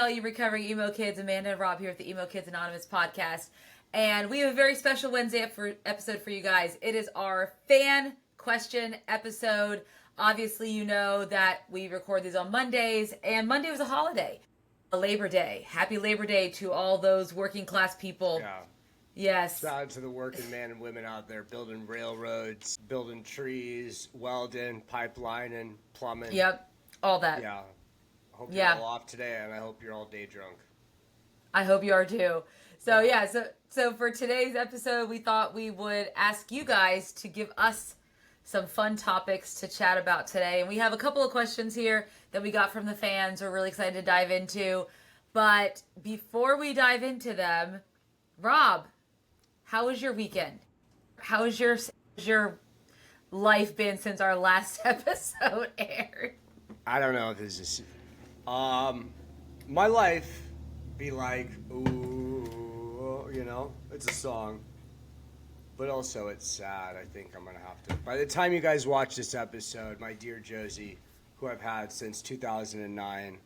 all you recovering emo kids. Amanda and Robb here with the Emo Kids Anonymous podcast. And we have a very special Wednesday episode for you guys. It is our fan question episode. Obviously, you know that we record these on Mondays, and Monday was a holiday. Labor Day. Happy Labor Day to all those working class people. Yeah. Yes. Shout out to the working men and women out there building railroads, building trees, welding, pipelining, plumbing. Yep. All that. Yeah. I hope you're all off today, and I hope you're all day drunk. I hope you are too. So so for today's episode, we thought we would ask you guys to give us some fun topics to chat about today. And we have a couple of questions here that we got from the fans we're really excited to dive into. But before we dive into them, Rob, how was your weekend? How has your life been since our last episode aired? I don't know if this is... my life be like, ooh, you know, it's a song. But also it's sad. I think I'm going to have to... By the time you guys watch this episode, my dear Josie, who I've had since 2009,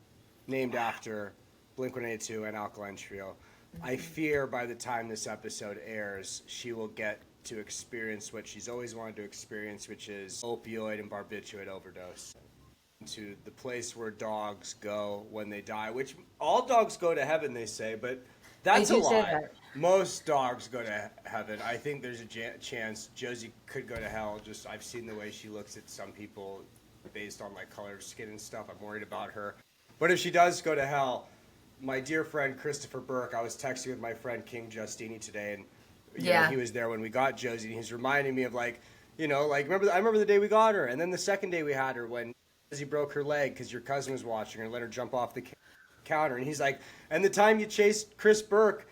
named after Blink-182 and Alkaline Trio, I fear by the time this episode airs, she will get to experience what she's always wanted to experience, which is opioid and barbiturate overdose. To the place where dogs go when they die, which all dogs go to heaven, they say, but that's a lie. Most dogs go to heaven. I think there's a chance Josie could go to hell. Just I've seen the way she looks at some people based on like color of skin and stuff. I'm worried about her. But if she does go to hell, my dear friend Christopher Burke, I was texting with my friend King Justini today, and you know, he was there when we got Josie, and he's reminding me of like, you know, like I remember the day we got her, and then the second day we had her when Josie broke her leg because your cousin was watching her and let her jump off the counter, and he's like, and the time you chased Chris Burke,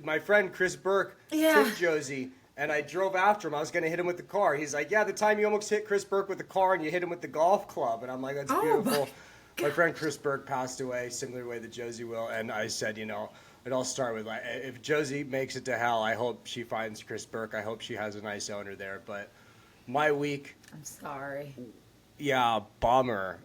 my friend Chris Burke took Josie, and I drove after him. I was going to hit him with the car. He's like, yeah, the time you almost hit Chris Burke with the car and you hit him with the golf club. And I'm like, that's beautiful. My friend Chris Burke passed away, similar way that Josie will. And I said, you know, it all started with, like, if Josie makes it to hell, I hope she finds Chris Burke. I hope she has a nice owner there. But my week... I'm sorry. Yeah, bummer.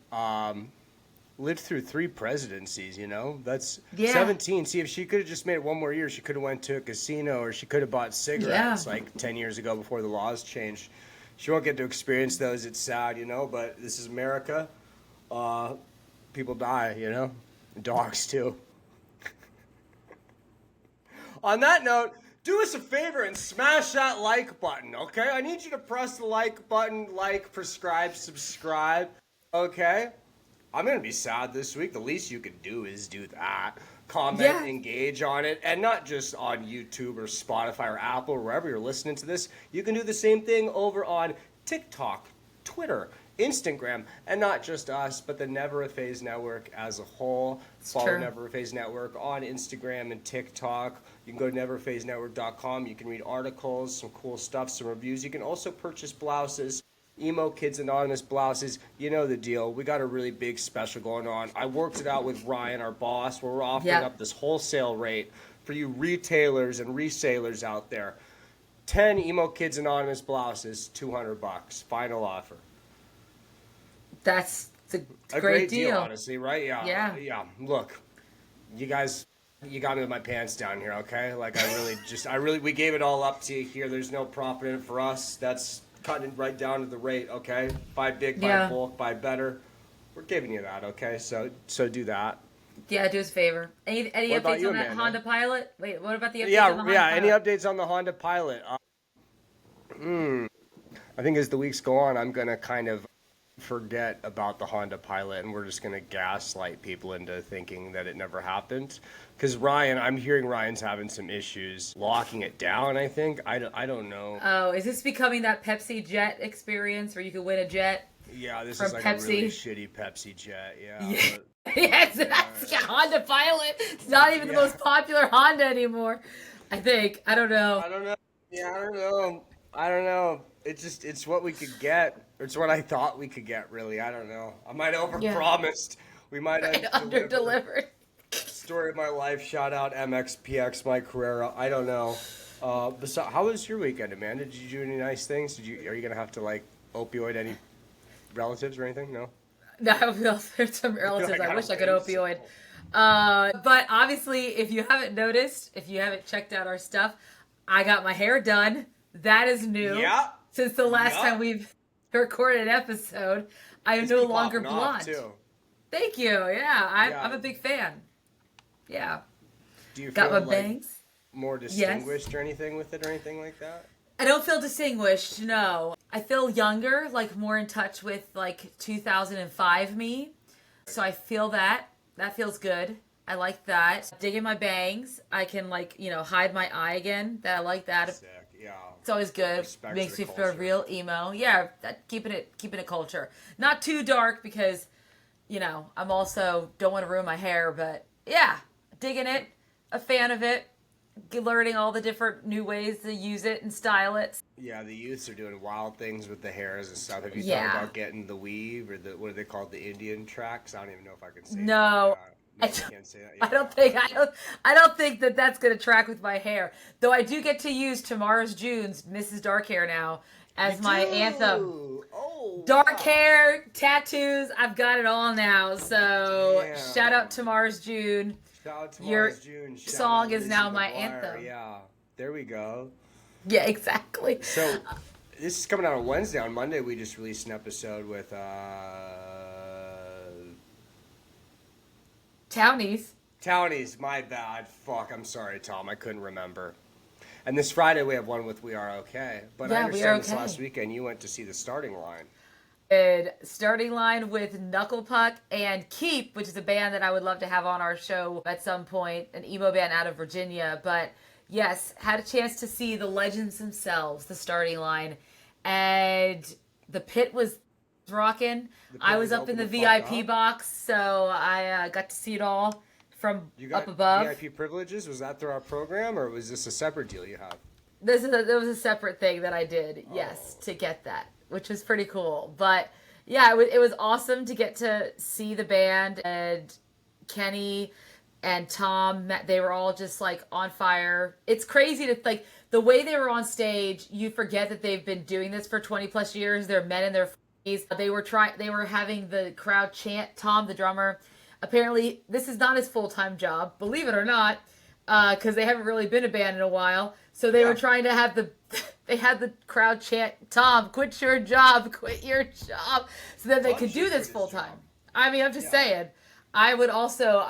Lived through 3 presidencies, you know? That's 17. See, if she could have just made it one more year, she could have went to a casino, or she could have bought cigarettes like 10 years ago before the laws changed. She won't get to experience those. It's sad, you know, but this is America. People die, you know? Dogs, too. On that note, do us a favor and smash that like button, okay? I need you to press the like button, like, prescribe, subscribe, okay? I'm going to be sad this week. The least you can do is do that. Comment, engage on it, and not just on YouTube or Spotify or Apple or wherever you're listening to this. You can do the same thing over on TikTok, Twitter, Instagram, and not just us, but the Never a Phase Network as a whole. Follow Never a Phase Network on Instagram and TikTok. You can go to neverphasenetwork.com. You can read articles, some cool stuff, some reviews. You can also purchase blouses. Emo Kids Anonymous blouses, you know the deal. We got a really big special going on. I worked it out with Ryan, our boss, where we're offering up this wholesale rate for you retailers and resellers out there. 10 Emo Kids Anonymous blouses, $200. Final offer. That's a great deal, honestly, right? Yeah. Look, you guys, you got me with my pants down here, okay? Like we gave it all up to you here. There's no profit in it for us. That's cutting it right down to the rate, okay? Buy big, buy bulk, buy better. We're giving you that, okay? So do that. Yeah, do us a favor. Any updates on that Honda Pilot? Wait, what about the updates on the Honda Pilot? Any updates on the Honda Pilot? I think as the weeks go on, I'm going to kind of forget about the Honda Pilot, and we're just going to gaslight people into thinking that it never happened. Because I'm hearing Ryan's having some issues locking it down, I think. I don't know. Oh, is this becoming that Pepsi Jet experience where you could win a jet? Yeah, this is like Pepsi. A really shitty Pepsi Jet, Yes, that's a Honda Pilot. It's not even the most popular Honda anymore, I think. I don't know. Yeah, I don't know. It's what we could get. It's what I thought we could get, really. I don't know. I might have overpromised. We might have under-delivered. Story of my life. Shout out MXPX, Mike Carrera. I don't know. How was your weekend, Amanda? Did you do any nice things? Are you going to have to, like, opioid any relatives or anything? No? No, there's some relatives I wish I could opioid. But obviously, if you haven't noticed, if you haven't checked out our stuff, I got my hair done. That is new. Yeah. Since the last Yep. time we've recorded an episode, I am It's no been longer popping off, blonde. too. Thank you. Yeah, Yeah. I'm a big fan. Yeah. Do you Got feel my like bangs. more distinguished or anything with it or anything like that? I don't feel distinguished, no. I feel younger, like more in touch with like 2005 me. So I feel that. That feels good. I like that. Digging my bangs. I can like, hide my eye again. That I like that. Sick, yeah. It's always good. Respect Makes for me the feel culture. real emo. Yeah, keeping it culture. Not too dark because, I'm also don't want to ruin my hair, but yeah, digging it. A fan of it. Learning all the different new ways to use it and style it. Yeah, the youths are doing wild things with the hairs and stuff. Have you Yeah. thought about getting the weave or what are they called, the Indian tracks? I don't even know if I can say No. that. No, you can't say that. I don't think that that's gonna track with my hair. Though I do get to use Tomorrow's June's Mrs. Dark Hair now as my anthem. Oh, Dark wow. hair, tattoos, I've got it all now. So Damn. shout out to Mars June. Shout out to Your Mars June. Shout song out is Lizzie now my McGuire. anthem. Yeah, there we go. Yeah, exactly. So this is coming out on Wednesday. On Monday, we just released an episode with Townies. My bad. Fuck. I'm sorry, Tom. I couldn't remember. And this Friday we have one with We Are Okay. But Yeah, I We Are understand this Okay. last weekend you went to see the starting line. And starting line with Knuckle Puck and Keep, which is a band that I would love to have on our show at some point, an emo band out of Virginia. But yes, had a chance to see the legends themselves, the starting line. And the pit was rocking. I was up in the VIP box, so I got to see it all from You got up above. VIP privileges? Was that through our program or was this a separate deal you have? There was a separate thing that I did, yes, to get that, which was pretty cool. But yeah, it was awesome to get to see the band, and Kenny and Tom, they were all just like on fire. It's crazy to like the way they were on stage. You forget that they've been doing this for 20 plus years. They're men in their 40s. They were having the crowd chant. Tom, the drummer, apparently this is not his full-time job, believe it or not, because they haven't really been a band in a while. So they were trying to have they had the crowd chant, Tom, quit your job, so that they could do this full time. I mean, I'm just saying. I would also,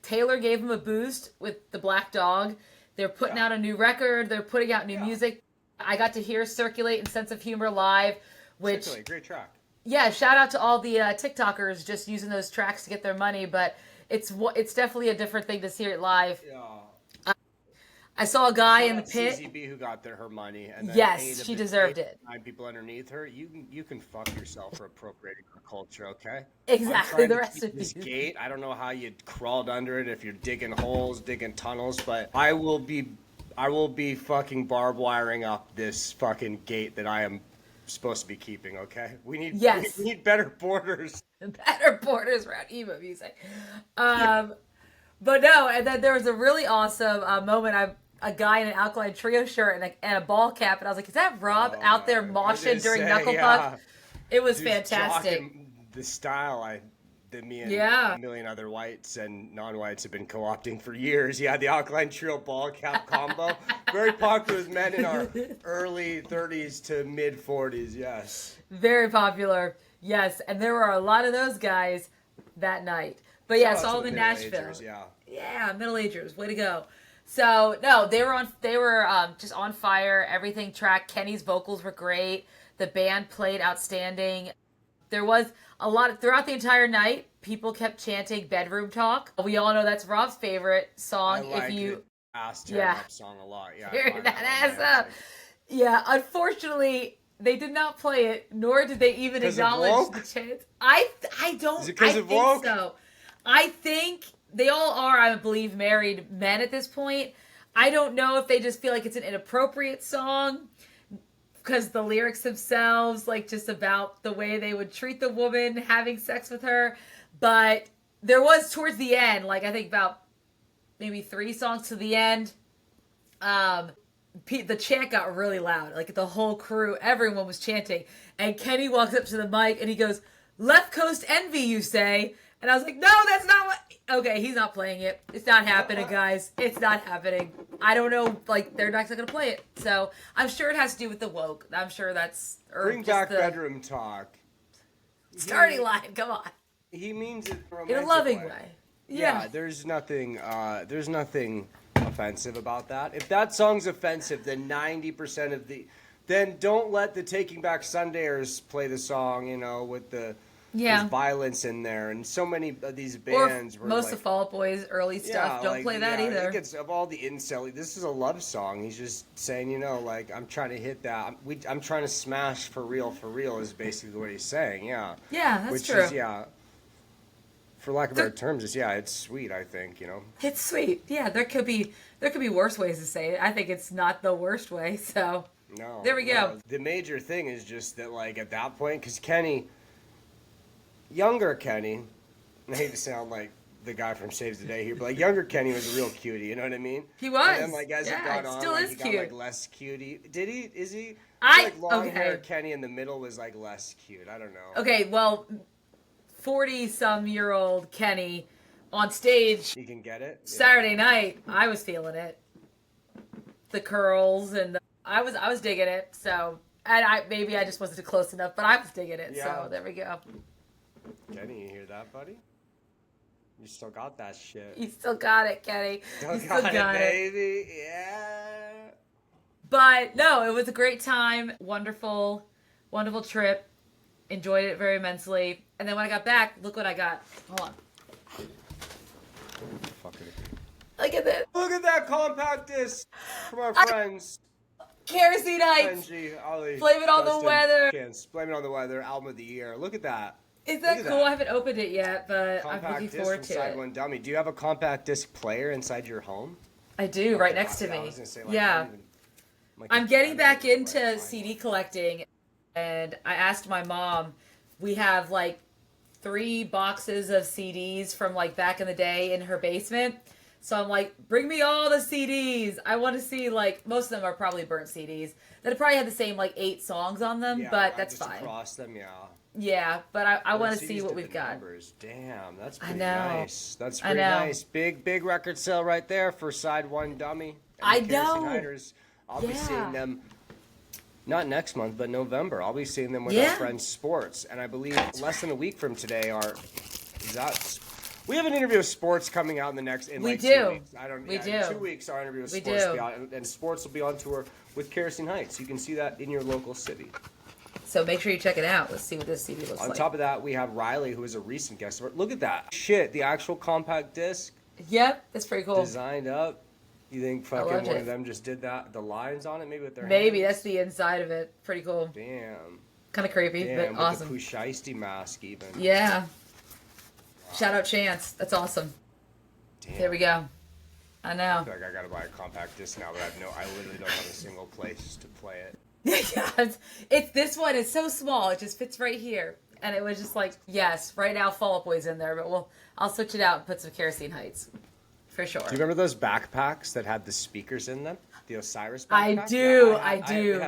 Taylor gave him a boost with the Black Dog. They're putting out a new record. They're putting out new music. I got to hear Circulate and Sense of Humor live, which, Circulate, great track. Yeah, shout out to all the TikTokers just using those tracks to get their money, but it's definitely a different thing to hear it live. Yeah. I saw a guy Shout in the out pit. CZB who got her money, and then Yes, she deserved it. 9 people underneath her. You can fuck yourself for appropriating her culture, okay? Exactly, I'm the trying to rest keep of this you. gate. I don't know how you crawled under it if you're digging holes, digging tunnels, but I will be fucking barbed wiring up this fucking gate that I am supposed to be keeping, okay? We need better borders. Better borders around emo music. But no, and then there was a really awesome moment. A guy in an Alkaline Trio shirt and a ball cap, and I was like, is that Rob out there moshing during Knuckle Puck? It was fantastic. The style that me and a million other whites and non-whites have been co-opting for years. Yeah, the Alkaline Trio ball cap combo. Very popular with men in our early 30s to mid 40s, yes. Very popular, yes. And there were a lot of those guys that night. But yeah, saw them in Nashville. Yeah, middle-agers, way to go. So no, they were just on fire. Everything tracked. Kenny's vocals were great. The band played outstanding. There was a lot throughout the entire night. People kept chanting "Bedroom Talk." We all know that's Rob's favorite song. I like if you tearing up song a lot. Yeah, tearing that ass up. Yeah, unfortunately, they did not play it, nor did they even acknowledge the chant. I don't. Is it because of woke? So. I think they all are, I believe, married men at this point. I don't know if they just feel like it's an inappropriate song because the lyrics themselves, like just about the way they would treat the woman having sex with her. But there was towards the end, like I think about maybe 3 songs to the end, the chant got really loud. Like the whole crew, everyone was chanting. And Kenny walks up to the mic and he goes, "Left Coast envy, you say?" And I was like, no, that's not what... Okay, he's not playing it. It's not happening, guys. It's not happening. I don't know, like, they're not going to play it. So, I'm sure it has to do with the woke. I'm sure that's... Bring back bedroom talk. Starting line, come on. He means it in a loving way. Yeah, there's nothing offensive about that. If that song's offensive, then 90% of the... Then don't let the Taking Back Sundayers play the song, you know, with there's violence in there, and so many of these bands were most of Fall Out Boy's early stuff. Don't play that either. Of all the incel, this is a love song. He's just saying, you know, like, I'm trying to hit that. I'm trying to smash for real is basically what he's saying. Yeah. Yeah, that's Which true. Is, for lack of better terms, it's sweet. I think, you know. It's sweet. Yeah, there could be worse ways to say it. I think it's not the worst way. So. No. There we go. The major thing is just that, like, at that point, because Kenny. Younger Kenny, I hate to sound like the guy from Saves the Day here, but like younger Kenny was a real cutie, you know what I mean? He was. And then like as he got on, still is he cute. got like less cutie. Did he? Is he? Like long hair Kenny in the middle was like less cute. I don't know. Okay, well, 40-some-year-old Kenny on stage. You can get it. Saturday night, I was feeling it. The curls and I was digging it. So and maybe I just wasn't close enough, but I was digging it. Yeah. So there we go. Kenny, you hear that, buddy? You still got that shit. You still got it, Kenny. Still got it, baby. Yeah. But no, it was a great time. Wonderful, wonderful trip. Enjoyed it very immensely. And then when I got back, look what I got. Hold on. Look at this. Look at that compact disc from our friends. Kerosene Heights. Benji, Ollie, Blame It on the Weather. Blame It on the Weather, album of the year. Look at that. Is that cool? I haven't opened it yet, but compact I'm looking forward to Side it. One Dummy. Do you have a compact disc player inside your home? I do, right next to me. I was gonna say, like, yeah. I'm getting back into CD collecting, and I asked my mom. We have like 3 boxes of CDs from like back in the day in her basement. So I'm like, bring me all the CDs. I want to see, like, most of them are probably burnt CDs. That probably had the same, like, 8 songs on them, but that's fine. Across them, Yeah, but I want to see what we've got. Numbers. Damn, that's pretty nice. That's pretty nice. Big record sale right there for Side One Dummy. I know. I'll be seeing them, not next month, but November. I'll be seeing them with our friends Sports. And I believe less than a week from today we have an interview with Sports coming out in the next 2 weeks. We do. In 2 weeks, our interview with Sports will be out, and Sports will be on tour with Kerosene Heights. You can see that in your local city. So make sure you check it out. Let's see what this CD looks like. On top of that, we have Riley, who is a recent guest. Look at that. Shit, the actual compact disc. Yep, that's pretty cool. Designed up. You think fucking one of them just did that? The lines on it, maybe with their Maybe, hands? that's the inside of it. Pretty cool. Damn. Kind of creepy, but awesome. With the Pusheisty mask, even. Yeah. Shout out Chance. That's awesome. Damn. There we go. I know. I feel like I gotta buy a compact disc now, but I literally don't have a single place to play it. Yeah, it's this one. It's so small. It just fits right here. And it was just like, yes, right now Fall Out Boy's in there, but I'll switch it out and put some Kerosene Heights. For sure. Do you remember those backpacks that had the speakers in them? The Osiris backpack? I do. Yeah, I do.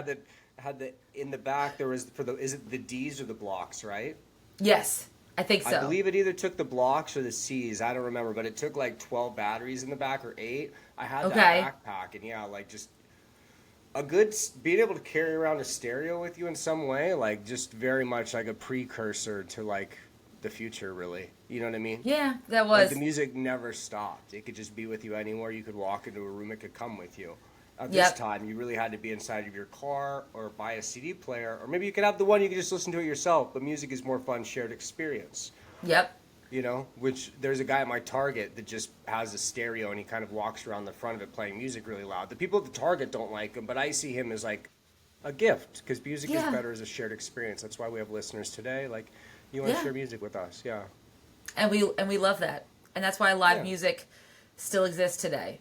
Had the in the back there was is it the D's or the blocks, right? Yes. I think so. I believe it either took the blocks or the C's. I don't remember, but it took like 12 batteries in the back or 8. I had that backpack, and like just a good being able to carry around a stereo with you in some way, like just very much like a precursor to like the future, really. You know what I mean? Yeah, that was. Like the music never stopped. It could just be with you anywhere. You could walk into a room. It could come with you. At this time, you really had to be inside of your car or buy a CD player, or maybe you could have the one you could just listen to it yourself. But music is more fun, shared experience. Yep. You know, which there's a guy at my Target that just has a stereo and he kind of walks around the front of it playing music really loud. The people at the Target don't like him, but I see him as like a gift because music is better as a shared experience. That's why we have listeners today. Like, you want to share music with us, And we love that, and that's why live music still exists today.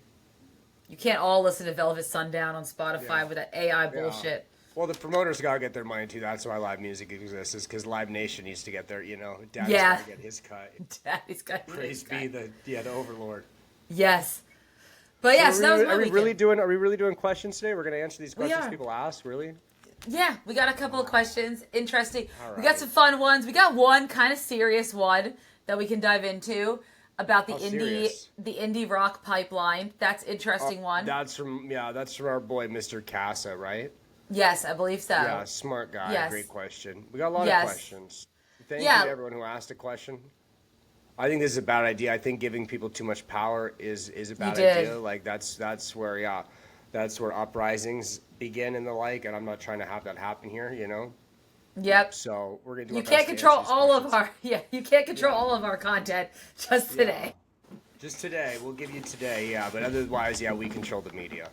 You can't all listen to Velvet Sundown on Spotify with that AI bullshit. Well, the promoters gotta get their money too. That's why live music exists, is because Live Nation needs to get their, Daddy's gotta get his cut. Daddy's got Praise be the overlord. Yes, but yes, that was my weekend. Are we really doing questions today? We're gonna answer these questions people ask, really? Yeah, we got a couple of questions. Interesting. All right. We got some fun ones. We got one kind of serious one that we can dive into. about the Oh, indie serious? the indie rock pipeline. That's interesting one. That's from our boy Mr. Casa, right? Yes, I believe Yeah, so. smart guy. Great Yes. question. We got a lot of Yes. questions. Thank you to Yeah, everyone who asked a question. I think this is a bad idea. I think giving people too much power is a you bad did. idea. Like that's where that's where uprisings begin and the like. And I'm not trying to have that happen here. Yep. So we're gonna do You our can't best to answer control these all of questions. our yeah, you can't control Yeah, all of our content just yeah. today. Just today, we'll give you today. Yeah, but otherwise, yeah, we control the media.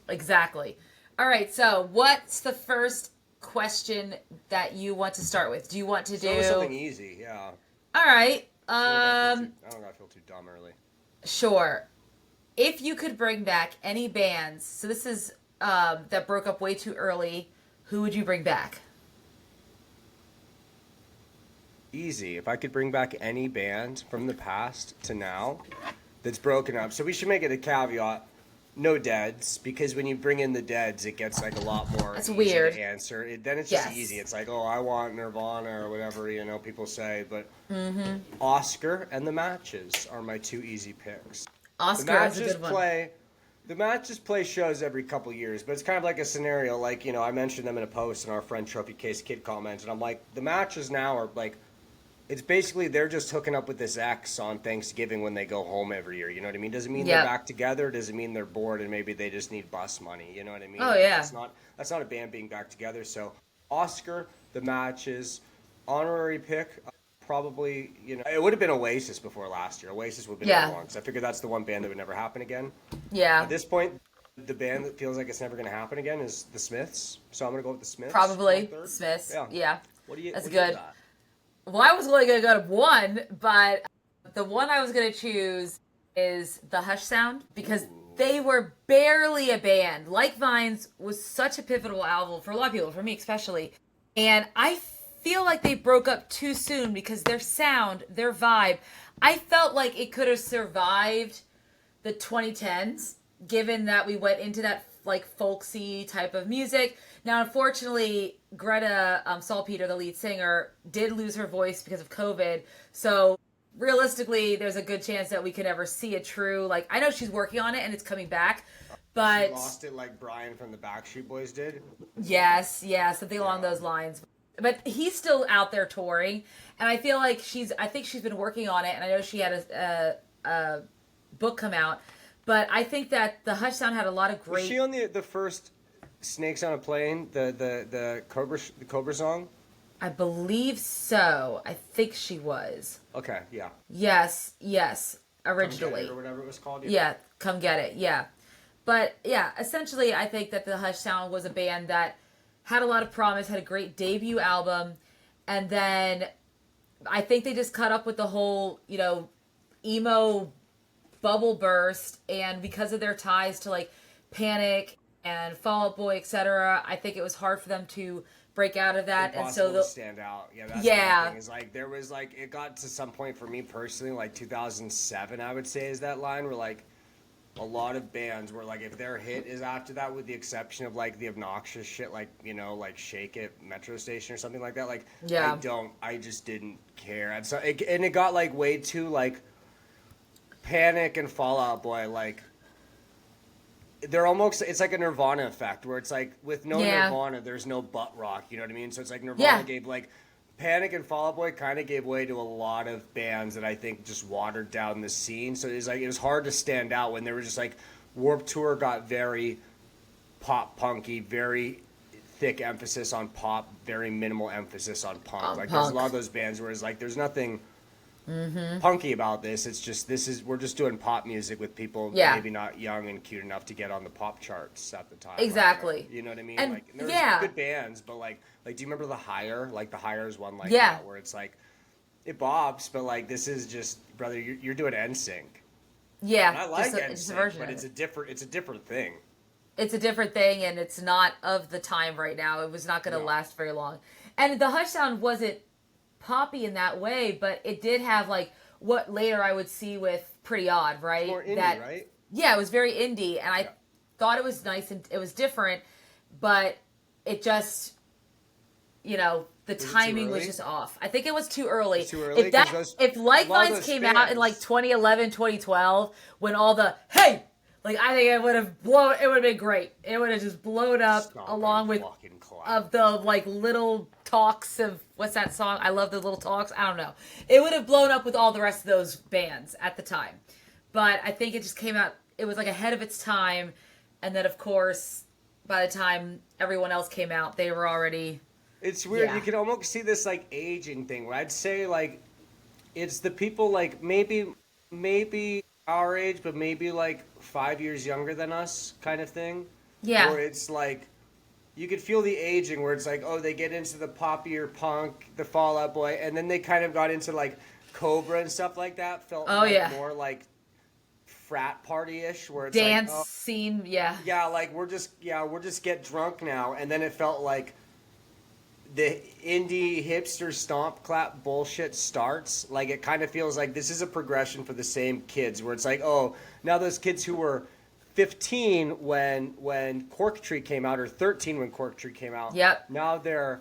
Exactly. All right, so what's the first question that you want to start with? Do you want to Start with something do easy. Yeah. All right. I don't gotta feel too dumb early. Sure. If you could bring back any bands, so this is that broke up way too early, who would you bring back? Easy. If I could bring back any band from the past to now that's broken up. So we should make it a caveat. No deads, because when you bring in the deads, it gets like a lot more That's easy to weird. answer. Then it's just easy. Yes. It's like, oh, I want Nirvana or whatever, people say. But Mm-hmm. Oscar and the Matches are my two easy picks. The Oscar is a Matches good one. play the Matches play shows every couple years, but it's kind of like a scenario. Like, I mentioned them in a post, and our friend Trophy Case Kid commented. I'm like, the Matches now are like, it's basically they're just hooking up with this ex on Thanksgiving when they go home every year. You know what I mean? Does it mean they're Yep. back together? Does it mean they're bored and maybe they just need bus money? You know what I mean? Oh Like yeah. that's not a band being back together. So Oscar, the Matches, honorary pick. Probably, it would have been Oasis before last year. Oasis would have been number Yeah. one because I figured that's the one band that would never happen again. At Yeah. this point, the band that feels like it's never going to happen again is the Smiths. So I'm going to go with the Smiths for my Probably third. Smiths. Yeah. Yeah. What That's do you good. got? Well, I was only gonna go to one, but the one I was gonna choose is the Hush Sound because Ooh. they were barely a band. Like Vines was such a pivotal album for a lot of people, for me especially. And I feel like they broke up too soon because their sound, their vibe, I felt like it could have survived the 2010s, given that we went into that like folksy type of music. Now, unfortunately, Greta Salpeter, the lead singer, did lose her voice because of COVID. So realistically, there's a good chance that we could never see a true like. I know she's working on it and it's coming back, She but lost it like Brian from the Backstreet Boys did. yes, yeah, something along Yeah. those lines. But he's still out there touring, and I feel like I think she's been working on it, and I know she had a book come out. But I think that the Hush Sound had a lot of Was great. she on the first Snakes on a Plane, the Cobra song? I believe so. I think she was. Okay, yeah. Yes, yes, Come Get originally. It or whatever it was called. Yeah, come get it. Yeah. But yeah, essentially, I think that the Hush Sound was a band that had a lot of promise, had a great debut album, and then I think they just cut up with the whole, emo bubble burst, and because of their ties to like Panic and Fall Out Boy, etc., I think it was hard for them to break out of that, and Impossible so to stand out. Yeah, that's yeah, my thing. Is like there was like it got to some point for me personally, like 2007, I would say is that line where like a lot of bands were like if their hit is after that, with the exception of like the obnoxious shit like like Shake It Metro Station or something like that. Like yeah, I just didn't care, and so it got like way too like Panic and Fall Out Boy like. They're almost, it's like a Nirvana effect where it's like with no yeah, Nirvana there's no butt rock, you know what I mean? So it's like Nirvana yeah, gave like Panic and Fall Out Boy kind of gave way to a lot of bands that I think just watered down the scene. So it was hard to stand out when they were just like Warped Tour got very pop punky, very thick emphasis on pop, very minimal emphasis on punk. Like there's a punk. lot of those bands where it's like there's nothing punky about this. It's just we're just doing pop music with people Yeah, maybe not young and cute enough to get on the pop charts at the time. exactly. You know what I mean? And Like and there's yeah, good bands, but like do you remember The Hire? Like The Hire is one like yeah, that where it's like it bobs, but like this is just brother, you're doing NSYNC. And yeah, I like just a NSYNC, version but of it's it. a different thing. It's a different thing, and it's not of the time right now. It was not going to No. last very long. And the Hush Sound wasn't poppy in that way, but it did have like what later I would see with Pretty Odd, It's right? more indie, That right? yeah, it was very indie, and I Yeah. thought it was nice and it was different, but it just you know, the Was it too timing was early? just off. I think it was too early. It's too early? If 'Cause if a lot of Lifelines those came out in like fans- 2011, 2012, when all the hey, like I think it would have been great. It would have just blown up Stop along and with fucking clap. of the like little talks of what's that song? I love the little talks. I don't know. It would have blown up with all the rest of those bands at the time. But I think it just came out, it was like ahead of its time, and then of course by the time everyone else came out, they were already. It's weird. Yeah. You can almost see this like aging thing where I'd say like it's the people like maybe our age, but maybe like 5 years younger than us kind of thing. Yeah. Where it's like you could feel the aging where it's like, oh, they get into the poppier punk, the Fall Out Boy, and then they kind of got into like Cobra and stuff like that. Felt Oh, like yeah. more like frat party-ish where it's Dance like, oh, scene, yeah. yeah, like we're just get drunk now, and then it felt like the indie hipster stomp clap bullshit starts. Like it kind of feels like this is a progression for the same kids where it's like, oh, now those kids who were 15 when Cork Tree came out, or 13 when Cork Tree came out. Yep. Now they're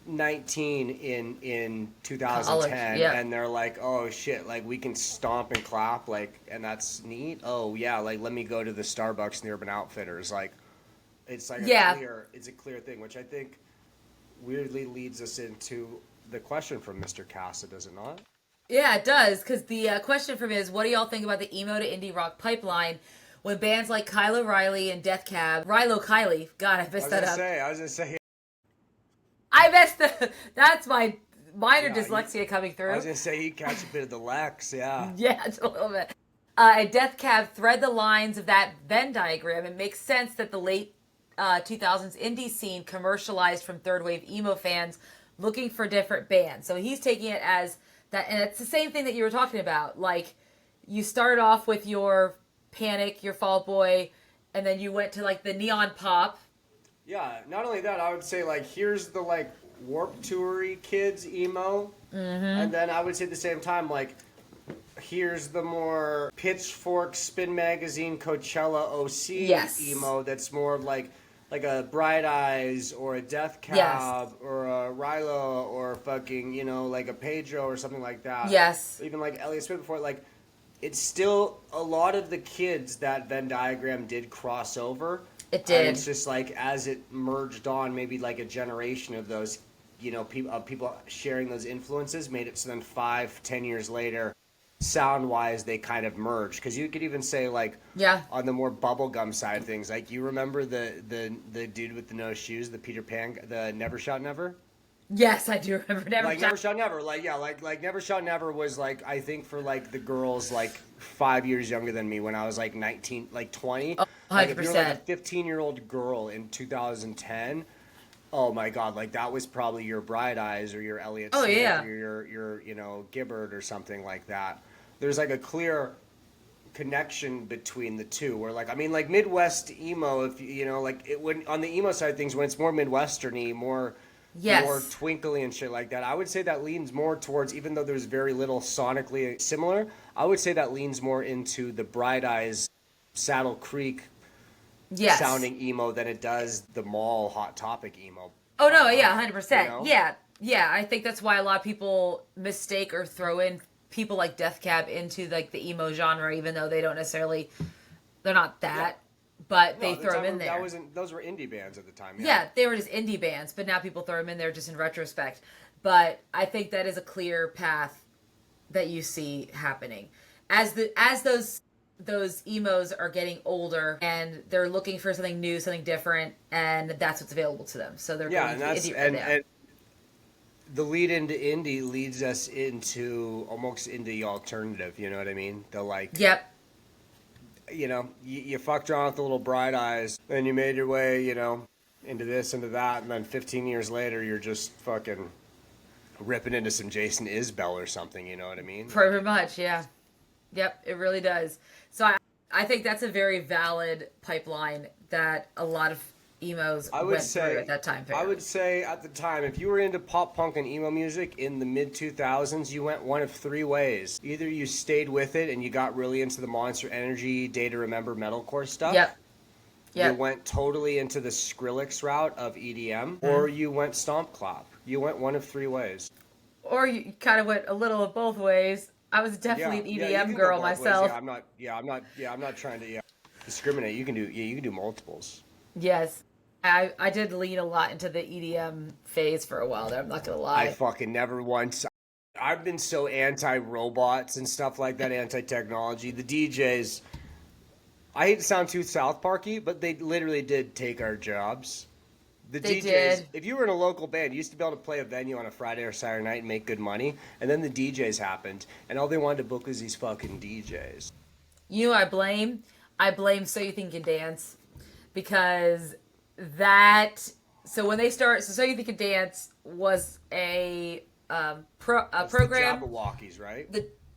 19 in 2010, College, yep. and they're like, oh shit, like we can stomp and clap, like, and that's neat. Oh yeah, like let me go to the Starbucks and the Urban Outfitters. Like it's like Yeah. it's a clear thing, which I think weirdly leads us into the question from Mr. Casa, does it not? Yeah, it does, because the question for me is, what do y'all think about the emo to indie rock pipeline when bands like Kylo Riley and Death Cab, Rilo Kiley, God, I messed that up. I was gonna say, I messed the, that's my minor Yeah, dyslexia coming through. I was gonna say he'd catch a bit of the Lex, yeah. Yeah, it's a little bit. And Death Cab thread the lines of that Venn diagram. It makes sense that the late 2000s indie scene commercialized from third wave emo fans looking for different bands. So he's taking it as that, and it's the same thing that you were talking about. Like, you started off with your Panic, your Fall Out Boy, and then you went to like the neon pop. Yeah, not only that, I would say like here's the like Warped Toury kids emo, and then I would say at the same time like here's the more Pitchfork, Spin Magazine, Coachella, OC Yes. emo that's more like a Bright Eyes or a Death Cab Yes. or a Rilo or fucking, you know, like a Pedro or something like that. Yes. Even like Elliot Smith before, like it's still a lot of the kids that Venn diagram did cross over. It did. And it's just like as it merged on, maybe like a generation of those, you know, people sharing those influences made it so then 5-10 years later, sound wise, they kind of merged. Because you could even say like, Yeah. on the more bubblegum side of things, like you remember the dude with the no shoes, the Peter Pan, the Never Shout Never. Yes, I do remember Never Like Shot. Never Shout Never, like yeah, like Never Shout Never was like I think for like the girls like 5 years younger than me when I was like 19, like 20. Oh, Like if you're like 100%. a 15-year-old girl in 2010, oh my god, like that was probably your Bright Eyes or your Elliot Oh, Smith yeah. or your you know Gibbard or something like that. There's like a clear connection between the two where like I mean like Midwest emo, if you know like it when on the emo side of things when it's more Midwesterny, more Yes. twinkly and shit like that. I would say that leans more towards, even though there's very little sonically similar, I would say that leans more into the Bright Eyes, Saddle Creek Yes. sounding emo than it does the Mall Hot Topic emo. Oh no, yeah, 100%. You know? Yeah. I think that's why a lot of people mistake or throw in people like Death Cab into like the emo genre, even though they don't necessarily, they're not that, but they No, throw them in there. Those were indie bands at the time. Yeah, they were just indie bands, but now people throw them in there just in retrospect. But I think that is a clear path that you see happening as those emos are getting older and they're looking for something new, something different, and that's what's available to them. So they're Yeah, going and to that's indie and the lead into indie leads us into almost into alternative. You know what I mean? The like. Yep. You know, you fucked around with the little Bright Eyes, then you made your way, you know, into this, into that, and then 15 years later, you're just fucking ripping into some Jason Isbell or something, you know what I mean? Pretty much, yeah. Yep, it really does. So I think that's a very valid pipeline that a lot of emos went through at that time period. I would say at the time, if you were into pop punk and emo music in the mid-2000s, you went one of three ways. Either you stayed with it and you got really into the Monster Energy, Day to Remember metalcore stuff. Yep. Yeah. You went totally into the Skrillex route of EDM, or you went stomp clap. You went one of three ways. Or you kind of went a little of both ways. I was definitely Yeah, an yeah, you EDM can go girl both ways. myself. I'm not trying to discriminate. You can do multiples. Yes. I did lean a lot into the EDM phase for a while there, I'm not gonna I lie. fucking never once. I've been so anti-robots and stuff like that, anti-technology. The DJs, I hate to sound too South Parky, but they literally did take our jobs. The They DJs, did. if you were in a local band, you used to be able to play a venue on a Friday or Saturday night and make good money. And then the DJs happened, and all they wanted to book was these fucking DJs. You know who I blame? I blame So You Think You Can Dance. Because that so when they start So You Think You Can Dance was a It's program. the Jabberwockies, right?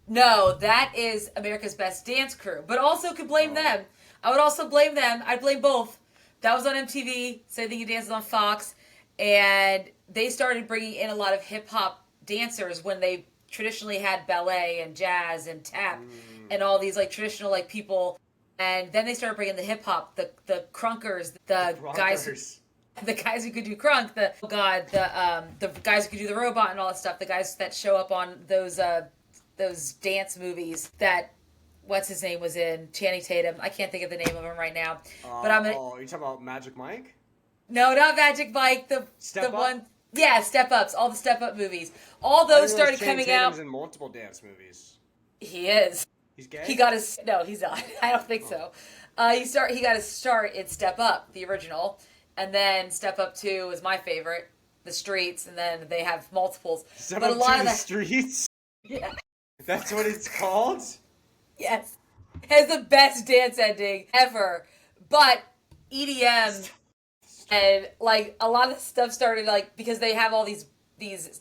No, that is America's Best Dance Crew. But also could blame them. I would also blame them. I'd blame both. That was on MTV. So You Think You Can Dance was on Fox. And they started bringing in a lot of hip hop dancers when they traditionally had ballet and jazz and tap and all these like traditional like people. And then they started bringing the hip hop, the crunkers, the guys. The guys who could do crunk, the guys who could do the robot and all that stuff, the guys that show up on those dance movies that what's his name was in, Channing Tatum. I can't think of the name of him right now. But Are you talking about Magic Mike? No, not Magic Mike, the Step Up? one. Yeah, Step Ups, all the Step Up movies. All those started Channing coming out. Tatum's in multiple dance movies. He is. He's gay? He got his no, he's not. I don't think so. He got his start in Step Up, the original. And then Step Up 2 was my favorite, The Streets, and then they have multiples. Step but Up a lot to of the that, Streets? yeah, That's what it's called? yes, has the best dance ending ever. But EDM and like a lot of stuff started like because they have all these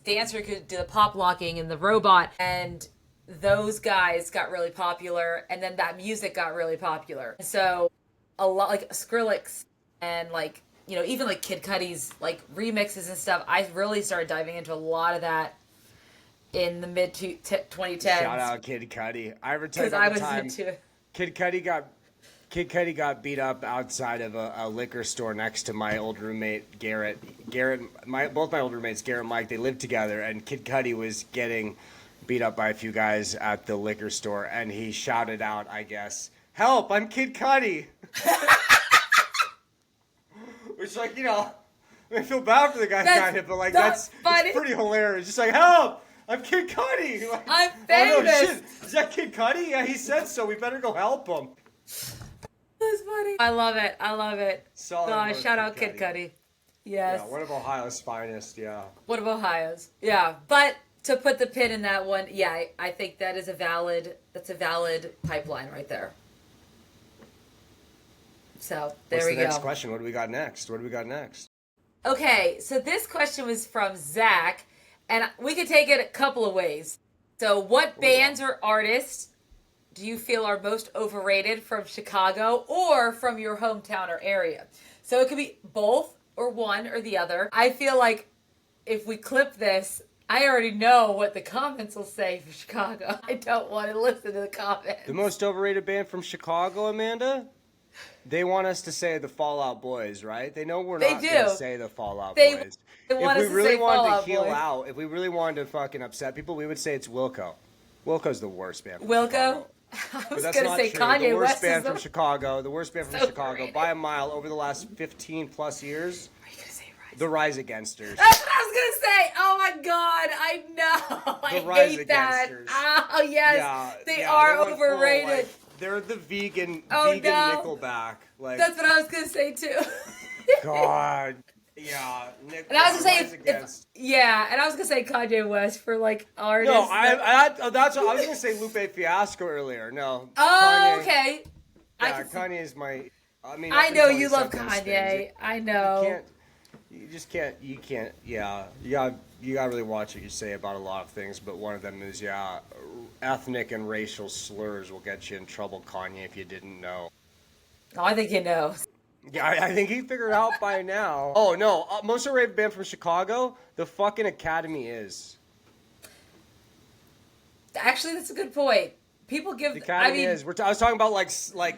dancers who could do the pop locking and the robot, and those guys got really popular, and then that music got really popular. So a lot like Skrillex and like even like Kid Cudi's like remixes and stuff. I really started diving into a lot of that in the mid 2010s. Shout out Kid Cudi. I ever tell you about the time Kid Cudi got beat up outside of a liquor store next to my old roommate Garrett. Both my old roommates Garrett and Mike, they lived together, and Kid Cudi was getting beat up by a few guys at the liquor store, and he shouted out, I guess, "Help! I'm Kid Cudi." Which, like, I feel bad for the guy kind of, but like that's pretty hilarious. Just like, "Help! I'm Kid Cudi." Like, I'm famous. Oh no, shit! Is that Kid Cudi? Yeah, he said so. We better go help him. That's funny. I love it. Solid. Shout out Kid Cudi. Yes. Yeah, one of Ohio's finest. Yeah. One of Ohio's. Yeah, but to put the pin in that one, yeah, I think that is a valid pipeline right there. So there we go. What's the next question? What do we got next? Okay, so this question was from Zach, and we could take it a couple of ways. So, what bands or artists do you feel are most overrated from Chicago or from your hometown or area? So it could be both or one or the other. I feel like if we clip this, I already know what the comments will say for Chicago. I don't want to listen to the comments. The most overrated band from Chicago, Amanda? They want us to say the Fall Out Boys, right? They know we're not going to say the Fall Out Boys. They want if us we really to say wanted Fall to Out heel Boy. out, if we really wanted to fucking upset people, we would say it's Wilco. Wilco's the worst band from Wilco? Chicago. I But was that's going to not say true. Kanye The worst West band is from Chicago, overrated. by a mile over the last 15 plus years. Are you going to say Rise? The Rise Againsters. That's what I was going to say. Oh my God. I know. I Rise hate that. Againsters. Oh, yes. Yeah, they yeah, are they went full, overrated. like, they're the vegan Oh, no. Nickelback. Like, That's what I was going to say too. God. Yeah, And I was gonna Rise say, Against. and I was gonna say Kanye West for like artists. No, that's what I was gonna say. Lupe Fiasco earlier. No. Oh, Kanye, okay. Yeah, Kanye is my. I mean, I up know until he you love said those Kanye. things, I know. You just can't. You can't. Yeah, you gotta really watch what you say about a lot of things. But one of them is ethnic and racial slurs will get you in trouble, Kanye, if you didn't know. Oh, I think you know. Yeah, I think he figured it out by now. Oh no, most overrated band from Chicago, the fucking Academy is. Actually, that's a good point. People give. The Academy is. I was talking about like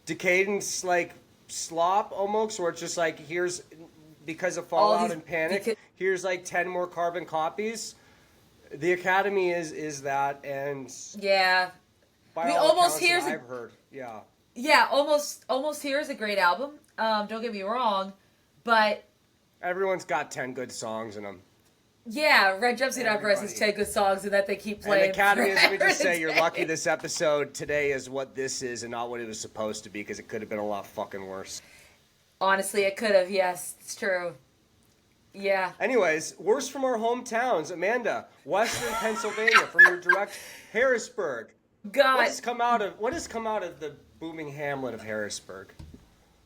decadence like slop almost, where it's just like here's because of All Fallout these and Panic, here's like 10 more carbon copies. The Academy is that, and Yeah. by We all almost accounts here's that a I've heard, yeah. Yeah, almost here is a great album. Don't get me wrong, but Everyone's got 10 good songs in them. yeah, Red Jumpsuit Opera has 10 good songs, and that they keep playing. And Academy is, let me just say, forever you're and a lucky day. this episode today is what this is and not what it was supposed to be, because it could have been a lot fucking worse. Honestly, it could have. Yes, it's true. Yeah. Anyways, worst from our hometowns. Amanda, Western Pennsylvania, from your direct Harrisburg. God. What has come out of the booming hamlet of Harrisburg?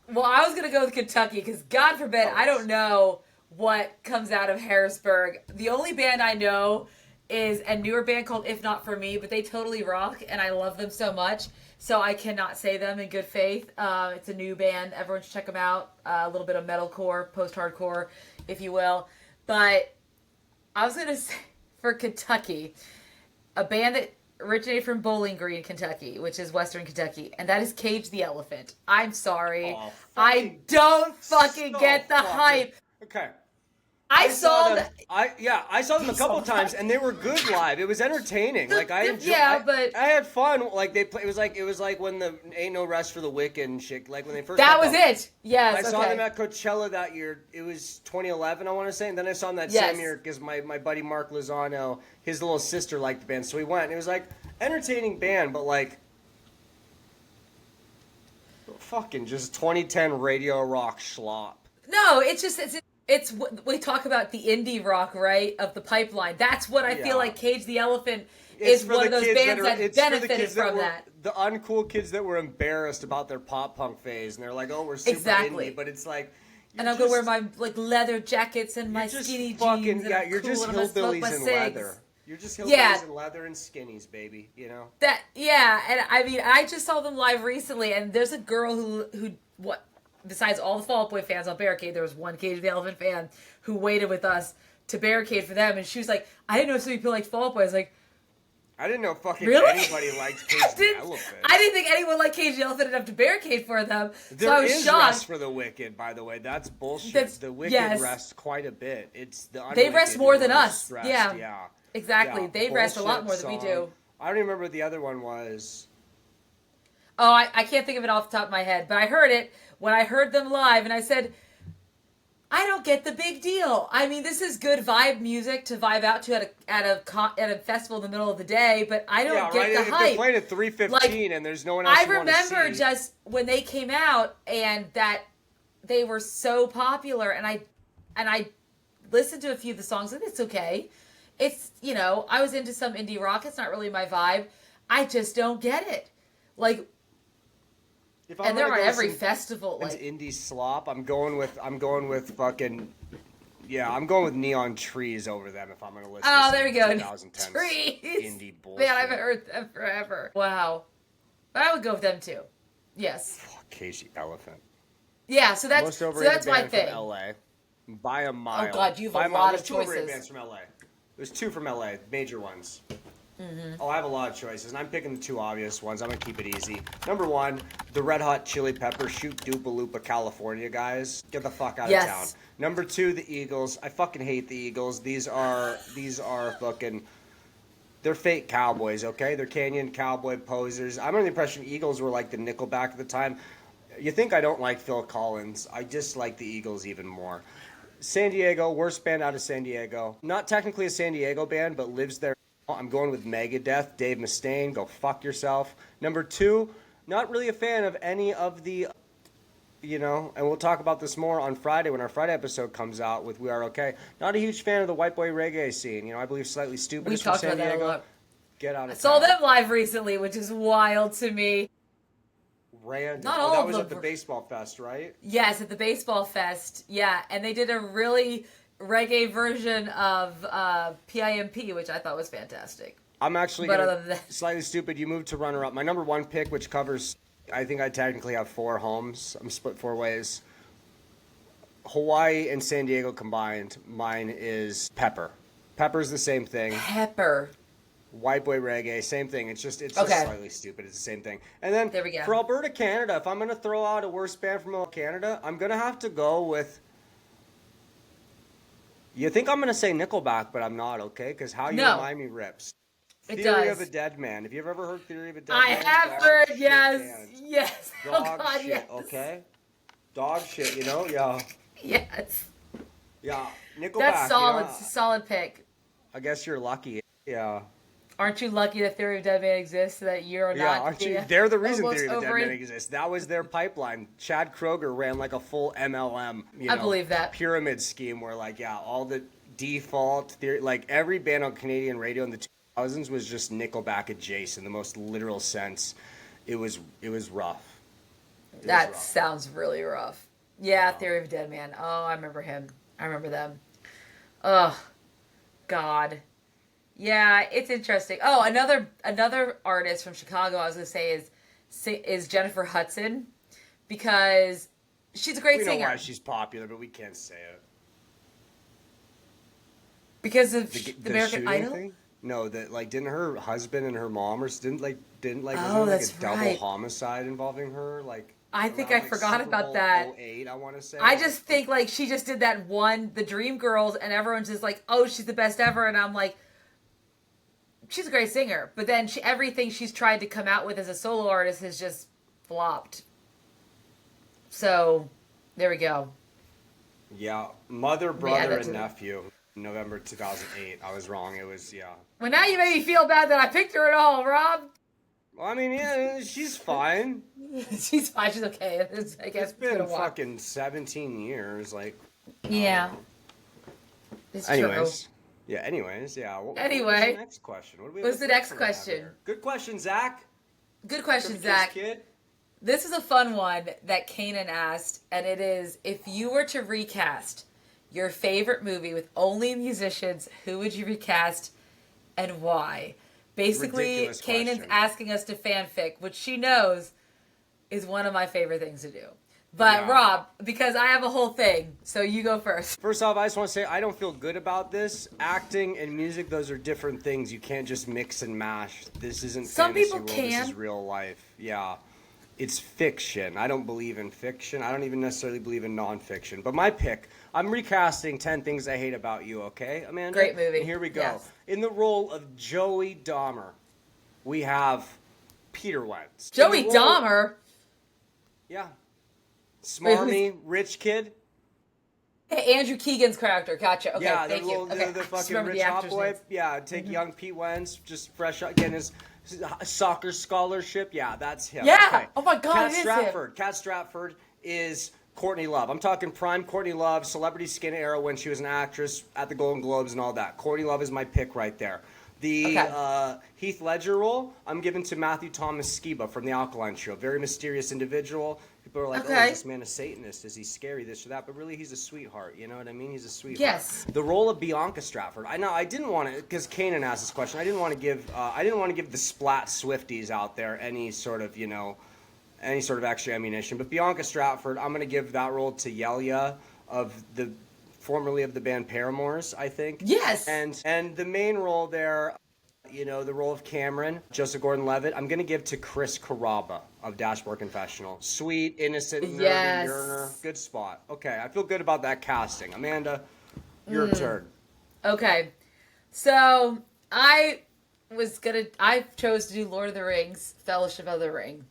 Well, I was gonna go with Kentucky because God forbid I don't know what comes out of Harrisburg. The only band I know is a newer band called If Not For Me, but they totally rock and I love them so much. So I cannot say them in good faith. It's a new band. Everyone should check them out. A little bit of metalcore, post-hardcore, if you will. But I was gonna say for Kentucky, a band that originated from Bowling Green, Kentucky, which is Western Kentucky, and that is Cage the Elephant. I'm sorry. Oh, I don't fucking get the hype. Okay. I saw them. I saw them a couple times, and they were good live. It was entertaining. Like I enjoyed. But I had fun. Like they play. It was like when the Ain't No Rest for the Wicked and shit. Like when they first. That was it. Yes. I saw them at Coachella that year. It was 2011, I want to say, and then I saw them that same year because my buddy Mark Lozano, his little sister liked the band, so we went. And it was like entertaining band, but like fucking just 2010 radio rock schlop. No, it's we talk about the indie rock, right, of the pipeline. That's what I feel like Cage the Elephant is one of those bands that benefited from that. The uncool kids that were embarrassed about their pop punk phase, and they're like, "Oh, we're super indie," but it's like, and I'm gonna wear my like leather jackets and my skinny jeans. Yeah, you're just hillbillies in leather. You're just hillbillies in leather and skinnies, baby. You know that. Yeah, and I mean, I just saw them live recently, and there's a girl who besides all the Fall Out Boy fans on Barricade, there was one Cage the Elephant fan who waited with us to barricade for them, and she was like, I didn't know so many people liked Fall Out Boy. I was like, I didn't know fucking really? anybody liked Cage the Elephant. I didn't think anyone liked Cage the Elephant enough to barricade for them. There so I was is shocked. Rest for the Wicked, by the way. That's bullshit. The Wicked rest quite a bit. It's the they rest more than us. Rest. Yeah, exactly. Yeah, they rest a lot more than we do. I don't even remember what the other one was. Oh, I can't think of it off the top of my head, but I heard it when I heard them live, and I said, I don't get the big deal. I mean, this is good vibe music to vibe out to at a festival in the middle of the day, but I don't get the hype. They're playing at 3:15 and there's no one else. I remember just when they came out and that they were so popular, and I listened to a few of the songs, and it's okay. It's, I was into some indie rock. It's not really my vibe. I just don't get it. Like, and they're on every festival. Like indie slop. I'm going with fucking. Yeah, I'm going with Neon Trees over them if I'm going to listen. Oh, there we go. 2010 Trees. Indie bullshit. Man, I haven't heard them forever. Wow. But I would go with them too. Yes. Fuck, Casey Elephant. Yeah, so that's my thing. From LA. By a mile. Oh God, you have a lot of choices. There's 2 overrated bands from LA. There's 2 from LA, major ones. Mm-hmm. Oh, I have a lot of choices, and I'm picking the 2 obvious ones. I'm going to keep it easy. Number 1, the Red Hot Chili Peppers, Shoot Doopa Loopa, California guys. Get the fuck out of town. Number 2, the Eagles. I fucking hate the Eagles. These are fucking... They're fake cowboys, okay? They're Canyon cowboy posers. I'm under the impression Eagles were like the Nickelback at the time. You think I don't like Phil Collins. I just like the Eagles even more. San Diego, worst band out of San Diego. Not technically a San Diego band, but lives there. I'm going with Megadeth, Dave Mustaine, go fuck yourself. Number 2, not really a fan of any of the, and we'll talk about this more on Friday when our Friday episode comes out with We Are Okay. Not a huge fan of the white boy reggae scene. I believe Slightly Stupid is from San Diego. We talked about that a lot. Get out of town. I saw them live recently, which is wild to me. Random. Not all that was at the Baseball Fest, right? Yes, at the Baseball Fest. Yeah, and they did a really reggae version of PIMP, which I thought was fantastic. I'm actually Slightly Stupid. You moved to runner-up. My number 1 pick, which covers, I think I technically have 4 homes. I'm split 4 ways. Hawaii and San Diego combined. Mine is Pepper. Pepper's the same thing. Pepper. White boy reggae, same thing. It's just Okay. slightly stupid. It's the same thing. And then There we go. for Alberta, Canada, if I'm gonna throw out a worst band from Canada, I'm gonna have to go with. You think I'm gonna say Nickelback, but I'm not. Okay, because How You No. Remind Me rips. It Theory does. of a Dead Man. Have you ever heard Theory of a Dead I Man? have Dog heard, shit yes. band. Yes. Oh, Dog God, shit, yes. okay? Dog shit, you know? Yeah. Yes. Yeah. Nickelback. That's solid. You know? Solid pick. I guess you're lucky. Yeah. Aren't you lucky that Theory of Dead Man exists so that you're Yeah, not aren't you? the They're the reason almost Theory of the Dead over Man it? exists. That was their pipeline. Chad Kroeger ran like a full MLM, I believe that. pyramid scheme where like, yeah, all the default theory, like every band on Canadian radio in the 2000s was just Nickelback adjacent in the most literal sense. It was rough. That sounds really rough. Yeah, Theory of a Dead Man. Oh, I remember him. I remember them. Oh, God. Yeah, it's interesting. Oh, another artist from Chicago I was gonna say is Jennifer Hudson, because she's a great We know singer. why she's popular, but we can't say it. Because of The the American shooting Idol. thing? No, that like didn't her husband and her mom or didn't Oh, wasn't there like that's a double right. homicide involving her? Like I think around, I like, forgot Super about Bowl that. '08, I want to say. I just think like she just did that one, the Dream Girls, and everyone's just like, oh, she's the best ever, and I'm like, she's a great singer, but then everything she's tried to come out with as a solo artist has just flopped. So, there we go. Yeah, mother, Yeah, brother, that's and it. nephew. November 2008. I was wrong. It was Well, now you made me feel bad that I picked her at all, Rob. Well, I mean, yeah, she's fine. She's fine. She's okay. I guess It's been gonna walk. fucking 17 years. Like, Yeah. It's anyways. true. Yeah. Anyways. Yeah. What was Anyway. the next question? What do we? What's the next question? Here? Good question, Zach. Good question, Good Zach. Kid. This is a fun one that Kanan asked, and it is, if you were to recast your favorite movie with only musicians, who would you recast and why? Basically, Ridiculous Kanan's question. asking us to fanfic, which she knows is one of my favorite things to do. But Yeah. Rob, because I have a whole thing, so you go first. First off, I just want to say I don't feel good about this. Acting and music, those are different things. You can't just mix and mash. This isn't Some fantasy people world. can. This is real life. Yeah. It's fiction. I don't believe in fiction. I don't even necessarily believe in nonfiction. But my pick, I'm recasting 10 Things I Hate About You, okay, Amanda? Great movie. And here we go. Yes. In the role of Joey Dahmer, we have Peter Wentz. In Joey the role- Dahmer. Yeah. Wait, Smarmy, rich kid. Hey, Andrew Keegan's character. Gotcha. Okay, Yeah, thank you. Okay, the I just fucking remember rich the hot actors' boy. names. Yeah, take young Pete Wentz, just fresh out, getting his soccer scholarship. Yeah, that's him. Yeah. Okay. Oh my God, Kat it is him. Stratford. Kat Stratford is Courtney Love. I'm talking prime Courtney Love, celebrity skin era when she was an actress at the Golden Globes and all that. Courtney Love is my pick right there. The Okay. Heath Ledger role, I'm giving to Matthew Thomas Skiba from The Alkaline Show. Very mysterious individual. People are like, oh, Okay. is this man a Satanist? Is he scary, this or that? But really, he's a sweetheart. You know what I mean? He's a sweetheart. Yes. The role of Bianca Stratford. I didn't want to, because Kanan asked this question. I didn't want to give the Splat Swifties out there any sort of extra ammunition. But Bianca Stratford, I'm going to give that role to Yelia formerly of the band Paramours, I think. Yes. And the main role there, the role of Cameron, Joseph Gordon-Levitt, I'm going to give to Chris Carrabba of Dashboard Confessional. Sweet, innocent, nerdy, Yes. yearner. Good spot. Okay, I feel good about that casting. Amanda, your turn. Okay, so I chose to do Lord of the Rings, Fellowship of the Ring.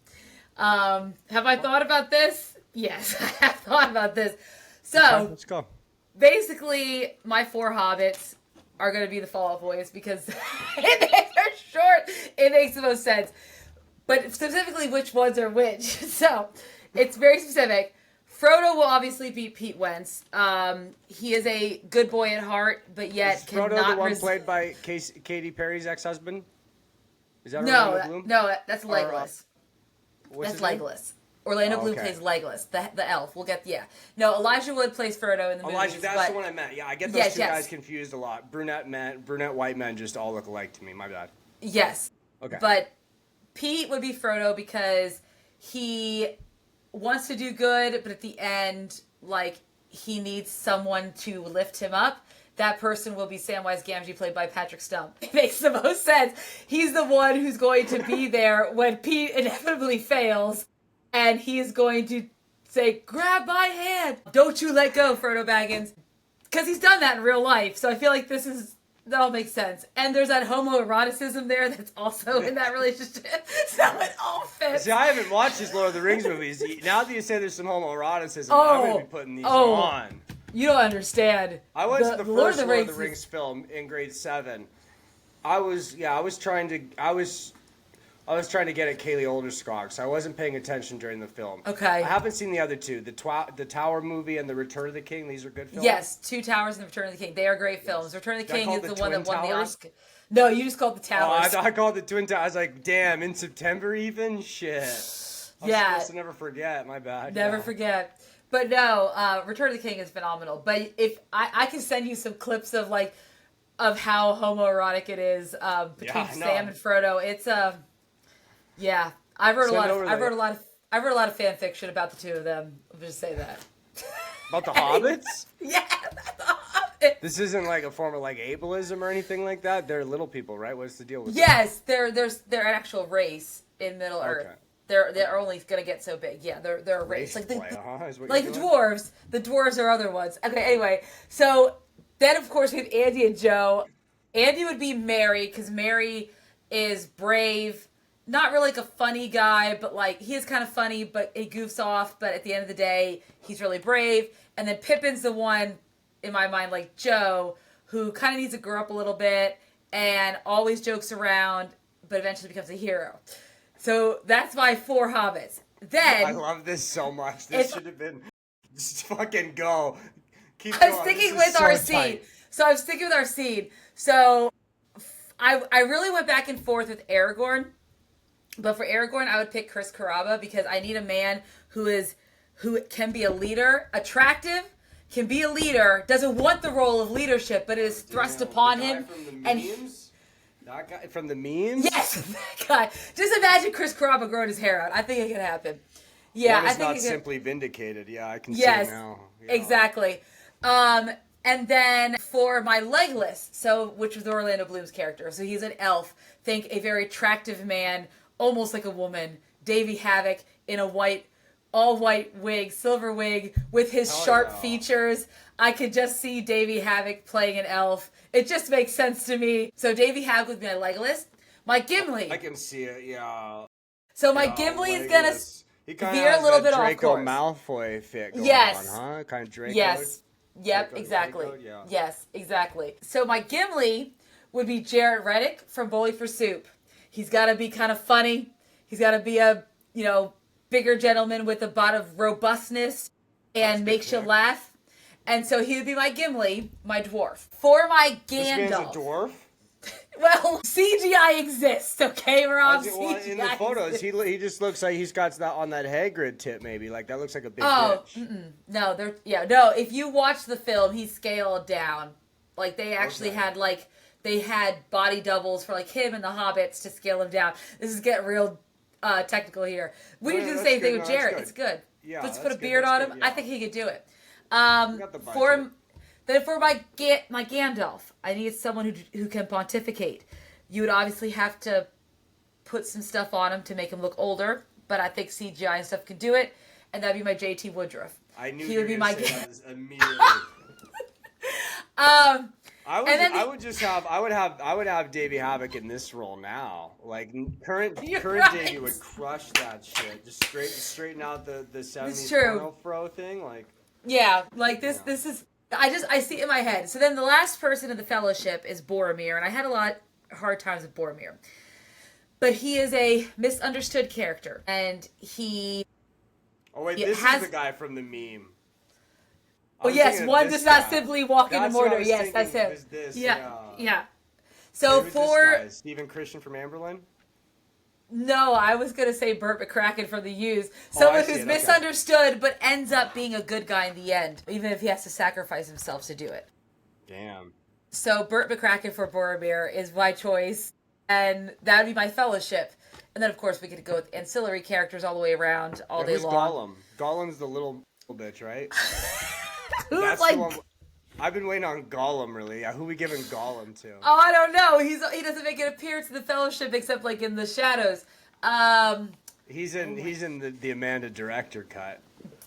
Have I thought about this? Yes, I have thought about this. So, Okay, let's go. basically, my 4 hobbits are going to be the Fall Out Boys because they're short. It makes the most sense. But specifically, which ones are which. So, it's very specific. Frodo will obviously be Pete Wentz. He is a good boy at heart, but yet Is Frodo cannot the one played by Katy Perry's ex-husband? Is that No, Orlando Bloom? no, that's Or, Legolas. What's That's his name? Legolas. Orlando Bloom okay. plays Legolas, the elf. No, Elijah Wood plays Frodo in the Elijah, movies. that's but the one I meant. Yeah, I get those Yes, two yes. guys confused a lot. Brunette white men just all look alike to me. My bad. Yes. Okay. But Pete would be Frodo because he wants to do good, but at the end, like, he needs someone to lift him up. that person will be Samwise Gamgee, played by Patrick Stump. It makes the most sense. He's the one who's going to be there when Pete inevitably fails, and he is going to say, grab my hand. Don't you let go, Frodo Baggins. Because he's done that in real life, so I feel like that all makes sense. And there's that homoeroticism there that's also in that relationship. So it all fits. See, I haven't watched these Lord of the Rings movies. Now that you say there's some homoeroticism, I'm going to be putting these on. You don't understand. I went to the first Lord of the Rings film in grade 7. I was trying to get at Kaylee Olderskog, so I wasn't paying attention during the film. Okay. I haven't seen the other two, the Tower movie and the Return of the King. These are good films. Yes, Two Towers and the Return of the King. They are great films. Return of the King is the one that won the Towers? Oscar. No, you just called the Towers. Oh, I called it Twin Towers. I was like, damn, in September even? Shit. I was supposed to never forget. My bad. Never forget. But no, Return of the King is phenomenal. But if I can send you some clips of how homoerotic it is between Sam and Frodo. It's yeah. I've wrote a lot of fan fiction about the two of them. I'll just say that. About the hobbits? Yeah, about the hobbits. This isn't like a form of like ableism or anything like that. They're little people, right? What's the deal with Yes, they're an actual race in Middle Earth. They're only gonna get so big. Yeah, they're a race. Like the dwarves. The dwarves are other ones. Okay, anyway. So then of course we have Andy and Joe. Andy would be Mary, because Mary is brave, not really like a funny guy, but like he is kind of funny, but he goofs off, but at the end of the day, he's really brave. And then Pippin's the one, in my mind, like Joe, who kind of needs to grow up a little bit and always jokes around, but eventually becomes a hero. So that's my 4 hobbits. Then I love this so much. This should have been just fucking go. Keep going. I'm sticking with our scene. So I'm sticking with our scene. So I really went back and forth with Aragorn. But for Aragorn, I would pick Chris Carrabba, because I need a man who can be a leader, attractive, can be a leader, doesn't want the role of leadership, but it is thrust upon him. That guy from the memes? Yes, that guy. Just imagine Chris Carrabba growing his hair out. I think it can happen. Yeah, I think not simply vindicated. Yeah, I can see now. Yeah. Exactly. And then for my Legolas, which was Orlando Bloom's character, so he's an elf. Think a very attractive man, almost like a woman. Davy Havok in a all white wig, silver wig, with his sharp features. I could just see Davy Havok playing an elf. It just makes sense to me. So Davy Havok would be my Legolas. My Gimli. I can see it, yeah. So my Gimli is going to veer a little bit off course. Draco Malfoy fit going on, huh? Kind of Draco. Yes. Yep, exactly. Draco, yeah. Yes, exactly. So my Gimli would be Jarrett Reddick from Bowling for Soup. He's got to be kind of funny. He's got to be a, bigger gentleman with a bit of robustness and makes you laugh. And so he would be my Gimli, my dwarf. For my Gandalf. This man's a dwarf? Well, CGI exists, okay, Rob? In the photos, he just looks like he's got that on that Hagrid tip, maybe. Like, that looks like a big bitch. No, no, if you watch the film, he's scaled down. Like, they actually had, they had body doubles for, him and the Hobbits to scale him down. This is getting real technical here. We could do the same thing with Jared. It's good. Yeah, let's put a beard on him. Yeah. I think he could do it. For my Gandalf, I need someone who can pontificate. You would obviously have to put some stuff on him to make him look older, but I think CGI and stuff can do it, and that'd be my JT Woodruff. I knew he would be my Gandalf immediately. I would have Davy Havok in this role now. Like current Davy would crush that shit. Just straighten out the 70s porno fro thing. This is I see it in my head. So then the last person in the Fellowship is Boromir, and I had a lot of hard times with Boromir. But he is a misunderstood character, and he... Oh wait, this is the guy from the meme. Oh yes, one does not simply walk into Mordor. Yes, that's him. Yeah. So for Stephen Christian from Amberlin. No, I was gonna say Burt McCracken from The Used. Someone who's misunderstood but ends up being a good guy in the end, even if he has to sacrifice himself to do it. Damn. So Burt McCracken for Boromir is my choice, and that would be my Fellowship. And then of course we could go with ancillary characters all the way around, all day long. Gollum? Gollum's the little bitch, right? Who's like I've been waiting on Gollum, really. Who we giving Gollum to? Oh, I don't know. He doesn't make an appearance in the Fellowship except like in the shadows. He's in the Amanda director cut.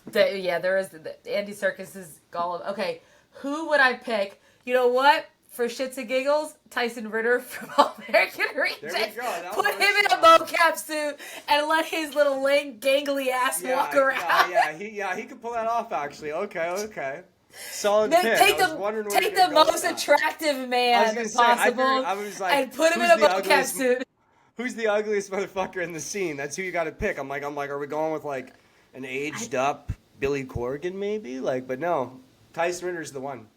There is Andy Serkis's Gollum. Okay, who would I pick? You know what? For shits and giggles, Tyson Ritter from All American Rejects. There we go. Put him in a mocap suit and let his little lame, gangly ass walk around. He could pull that off, actually. Okay. Solid pick. Take the most attractive man possible and put him in a mocap suit. Who's the ugliest motherfucker in the scene? That's who you got to pick. I'm like, are we going with like an aged up Billy Corgan maybe? Like, but no, Tyson Ritter's the one.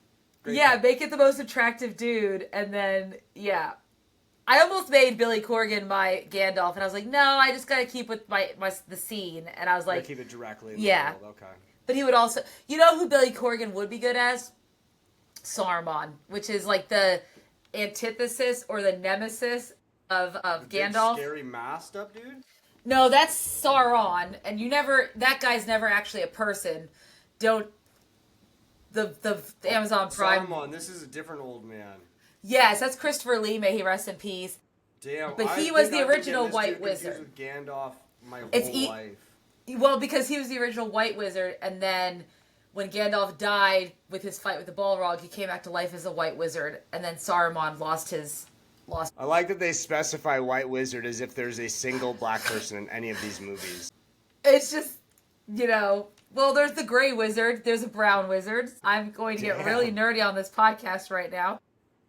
Great pick. Make it the most attractive dude, and then I almost made Billy Corgan my Gandalf, and I was like, no, I just gotta keep with the scene, and I was like, keep it directly in the world. Okay. But he would also, you know who Billy Corgan would be good as? Saruman, which is like the antithesis or the nemesis of Gandalf. Big, scary masked up dude? No, that's Sauron, and that guy's never actually a person. The Amazon Prime. Saruman, this is a different old man. Yes, that's Christopher Lee, may he rest in peace. Damn, but he was the original White Wizard. With Gandalf my whole life. Well, because he was the original White Wizard, and then when Gandalf died with his fight with the Balrog, he came back to life as a White Wizard, and then Saruman lost. I like that they specify White Wizard as if there's a single black person in any of these movies. It's just, well, there's the Gray Wizard, there's a Brown Wizard. I'm going to get really nerdy on this podcast right now.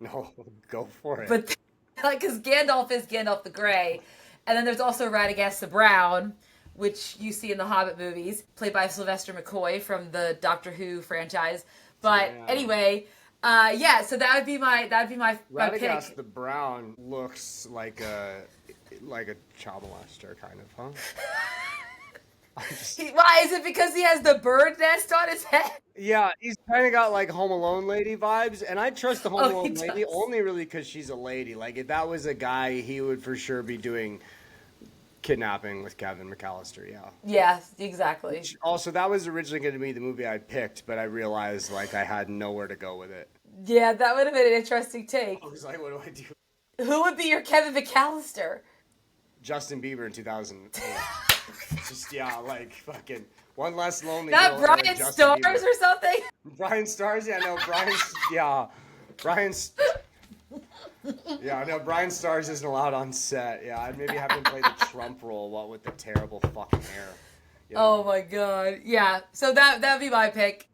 No, go for it. But, because Gandalf is Gandalf the Gray, and then there's also Radagast the Brown, which you see in the Hobbit movies, played by Sylvester McCoy from the Doctor Who franchise. But anyway, so that would be my Radagast pick. the Brown looks like a child molester, kind of, huh? Why is it because he has the bird nest on his head? Yeah, he's kind of got like Home Alone lady vibes, and I trust the Home Alone lady only really because she's a lady. Like if that was a guy, he would for sure be doing kidnapping with Kevin McAllister. Yeah, exactly. Also, that was originally going to be the movie I picked, but I realized like I had nowhere to go with it. Yeah, that would have been an interesting take. I was like, what do I do? Who would be your Kevin McAllister? Justin Bieber in 2008. Just like fucking one less lonely. Not girl Brian Stars Bieber. Or something. Brian Stars, Brian. Yeah, no, Brian Stars isn't allowed on set. Yeah, I'd maybe have him play the Trump role, what with the terrible fucking hair. Oh my god. Yeah, so that'd be my pick.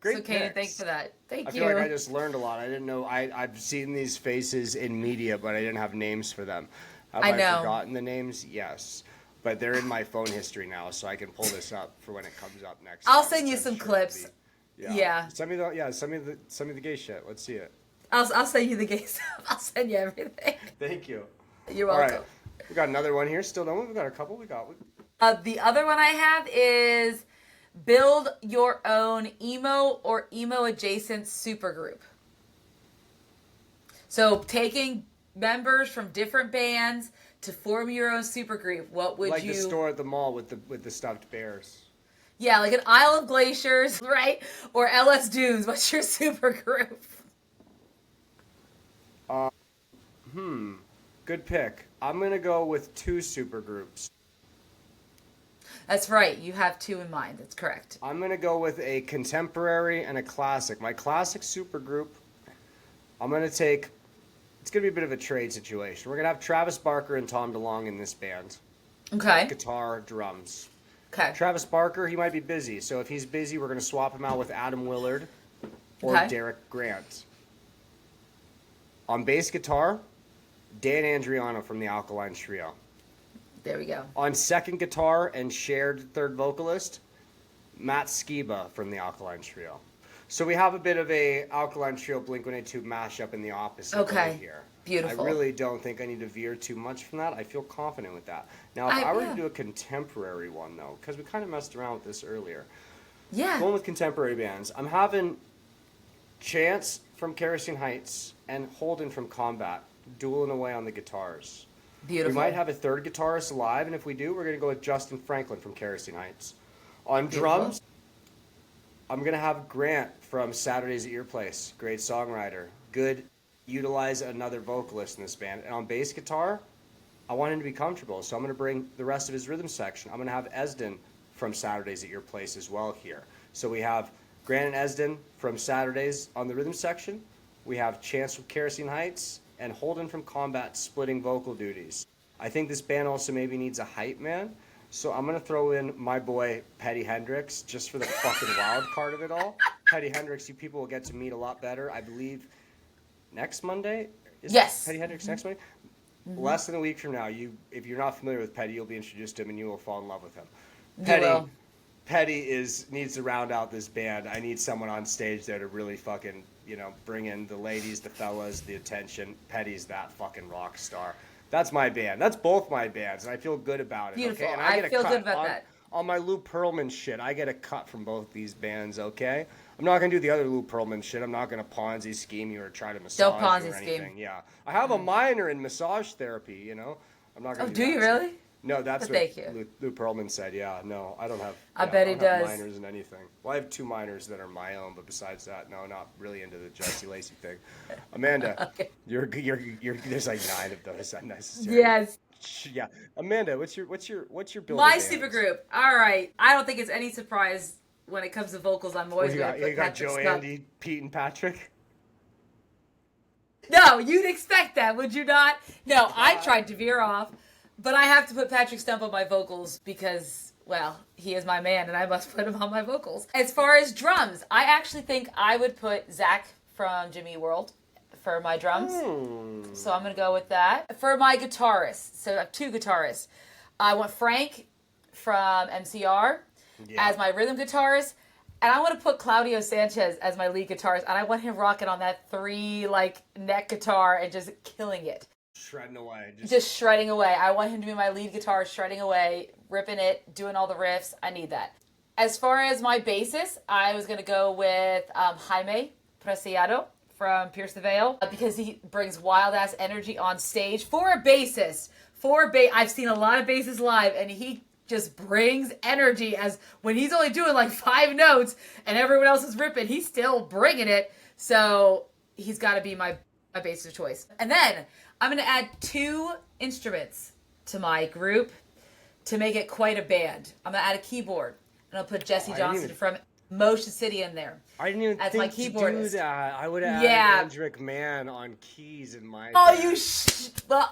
Great so, Katie, thanks for that. Thank you. I feel like I just learned a lot. I didn't know. I've seen these faces in media, but I didn't have names for them. Have I forgotten the names? Yes. But they're in my phone history now, so I can pull this up for when it comes up next. I'll send you some clips. Yeah. Send me the gay shit. Let's see it. I'll send you the gay stuff. I'll send you everything. Thank you. You're welcome. All right. We got another one here. Still don't we? We got a couple. The other one I have is build your own emo or emo adjacent supergroup. So taking members from different bands to form your own supergroup. What would like the store at the mall with the stuffed bears? Yeah, like an Isle of Glaciers, right? Or LS Dunes. What's your supergroup? Good pick. I'm gonna go with 2 supergroups. That's right. You have 2 in mind. That's correct. I'm gonna go with a contemporary and a classic. My classic supergroup, I'm gonna take. It's going to be a bit of a trade situation. We're going to have Travis Barker and Tom DeLonge in this band. Okay. Guitar, drums. Okay. Travis Barker, he might be busy. So if he's busy, we're going to swap him out with Adam Willard or Derek Grant. On bass guitar, Dan Andriano from the Alkaline Trio. There we go. On second guitar and shared third vocalist, Matt Skiba from the Alkaline Trio. So we have a bit of a Alkaline Trio Blink-182 mashup in the opposite way here. Beautiful. I really don't think I need to veer too much from that. I feel confident with that. Now, if I were to do a contemporary one, though, because we kind of messed around with this earlier. Yeah. Going with contemporary bands, I'm having Chance from Kerosene Heights and Holden from Combat dueling away on the guitars. Beautiful. We might have a third guitarist live, and if we do, we're going to go with Justin Franklin from Kerosene Heights. On drums, I'm going to have Grant from Saturdays at Your Place. Great songwriter. Good. Utilize another vocalist in this band. And on bass guitar, I want him to be comfortable. So I'm going to bring the rest of his rhythm section. I'm going to have Esden from Saturdays at Your Place as well here. So we have Grant and Esden from Saturdays on the rhythm section. We have Chance from Kerosene Heights and Holden from Combat splitting vocal duties. I think this band also maybe needs a hype man. So I'm going to throw in my boy Petty Hendrix just for the fucking wild card of it all. Petty Hendrix, you people will get to meet a lot better. I believe next Monday? Yes. Petty Hendrix next Monday? Mm-hmm. Less than a week from now, if you're not familiar with Petty, you'll be introduced to him and you will fall in love with him. Petty needs to round out this band. I need someone on stage there to really fucking, bring in the ladies, the fellas, the attention. Petty's that fucking rock star. That's my band. That's both my bands, and I feel good about it. Beautiful. Okay? And I feel good about that. On my Lou Pearlman shit, I get a cut from both these bands, okay? I'm not going to do the other Lou Pearlman shit. I'm not going to Ponzi scheme you or try to massage Don't you Ponzi or anything. scheme. Yeah. I have a minor in massage therapy, I'm not going to do you that. really? No, that's Thank what you. Lou Pearlman said. Yeah, no, I don't have. I bet he does. Minors in anything. Well, I have 2 minors that are my own, but besides that, no, not really into the Jesse Lacey thing. Amanda, Okay. you're there's like 9 of those unnecessary. Yes. Yeah, Amanda, what's your build? My supergroup. All right. I don't think it's any surprise when it comes to vocals. I'm always going to put you got Patrick Joe, Snug. Andy, Pete, and Patrick. No, you'd expect that, would you not? No, I tried to veer off, but I have to put Patrick Stump on my vocals because, well, he is my man and I must put him on my vocals. As far as drums, I actually think I would put Zach from Jimmy World for my drums. So I'm going to go with that. For my guitarists, so I have 2 guitarists. I want Frank from MCR as my rhythm guitarist. And I want to put Claudio Sanchez as my lead guitarist. And I want him rocking on that 3 neck guitar and just killing it. Shredding away. Just shredding away. I want him to be my lead guitar, shredding away, ripping it, doing all the riffs. I need that. As far as my bassist, I was going to go with Jaime Preciado from Pierce the Veil because he brings wild-ass energy on stage. For a bassist, I've seen a lot of bassists live, and he just brings energy as when he's only doing 5 notes and everyone else is ripping, he's still bringing it. So he's got to be my bassist choice. And then I'm going to add 2 instruments to my group to make it quite a band. I'm going to add a keyboard, and I'll put Jesse Johnson from Motion City in there. I didn't even as think my to keyboardist. do that. I would have added Andrew McMahon on keys in my band.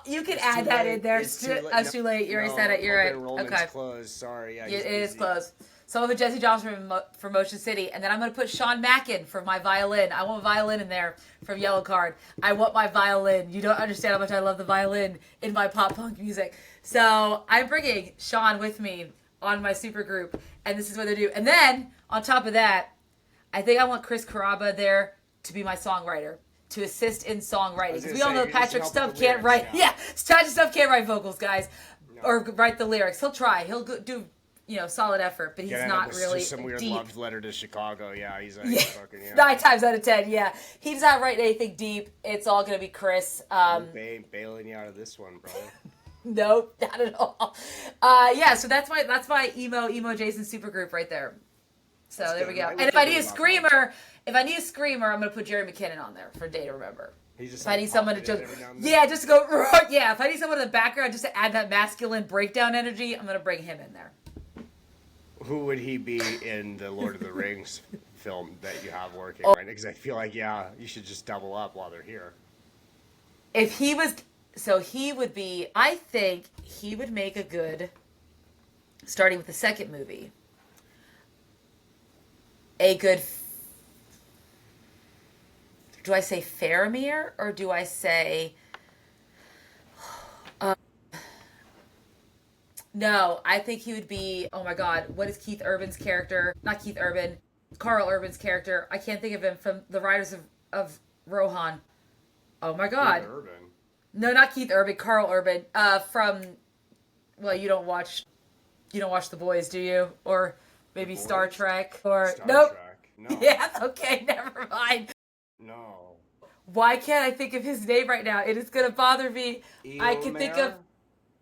You can add that in there. It's too late. You already said it. You're right. Okay. Closed. Sorry. Yeah, it is closed. So I'm going to put Jesse Johnson from Motion City, and then I'm going to put Sean Mackin for my violin. I want violin in there from Yellow Card. I want my violin. You don't understand how much I love the violin in my pop punk music. So I'm bringing Sean with me on my super group, and this is what they do. And then on top of that, I think I want Chris Caraba there to be my songwriter, to assist in songwriting. Because we all know Patrick Stump can't write. Yeah, Patrick Stump can't write vocals, guys, or write the lyrics. He'll try. He'll do solid effort, but he's not really some weird deep. love letter to Chicago. Yeah, he's fucking 9 times out of 10. Yeah, he's not writing anything deep. It's all gonna be Chris. Bailing you out of this one, brother. Nope, not at all. So that's my emo Jason supergroup right there. So there we go. And if I need a screamer, I'm gonna put Jerry McKinnon on there for Day to Remember. If I need someone to just just to go if I need someone in the background just to add that masculine breakdown energy, I'm gonna bring him in there. Who would he be in the Lord of the Rings film that you have working right now? Because I feel like you should just double up while they're here. If he was, he would be. I think he would make a good. Starting with the second movie. A good. Do I say Faramir or do I say? No, I think he would be. Oh my God, what is Keith Urban's character? Not Keith Urban, Carl Urban's character. I can't think of him from the writers of Rohan. Oh my God. Keith Urban. No, not Keith Urban. Carl Urban. From. Well, you don't watch The Boys, do you? Or maybe Star Trek? Or nope. Trek. No. Yeah. Okay. Never mind. No. Why can't I think of his name right now? It is gonna bother me. Eomer? I can think of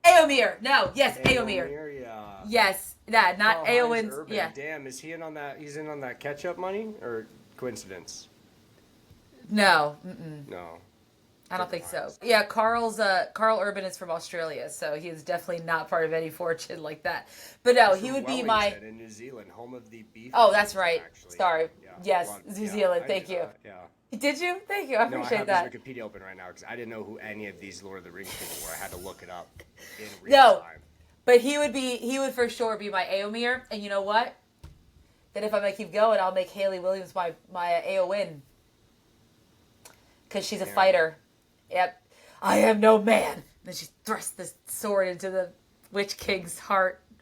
Éomer. No. Yes, Éomer. Yeah. Yes. Yeah, not Carl Hines AON's. Urban. Yeah. Damn, is he in on that? He's in on that catch-up money or coincidence? No. Mm-mm. No. I don't think so. Yeah, Carl Urban is from Australia, so he is definitely not part of any fortune like that. But no, He's he from would be my. Wellington in New Zealand, home of the beef. Oh, that's Wellington, right. actually. Sorry. Yeah. Yes, Well, New yeah, Zealand. I Thank knew you. that, yeah. Did you? Thank you. I No, I appreciate have that. his Wikipedia open right now because I didn't know who any of these Lord of the Rings people were. I had to look it up in real No, time. but he would for sure be my Aomir. And you know what? Then if I'm gonna keep going, I'll make Haley Williams my Aowen because she's a Damn. fighter. Yep. I am no man. Then she thrusts the sword into the Witch King's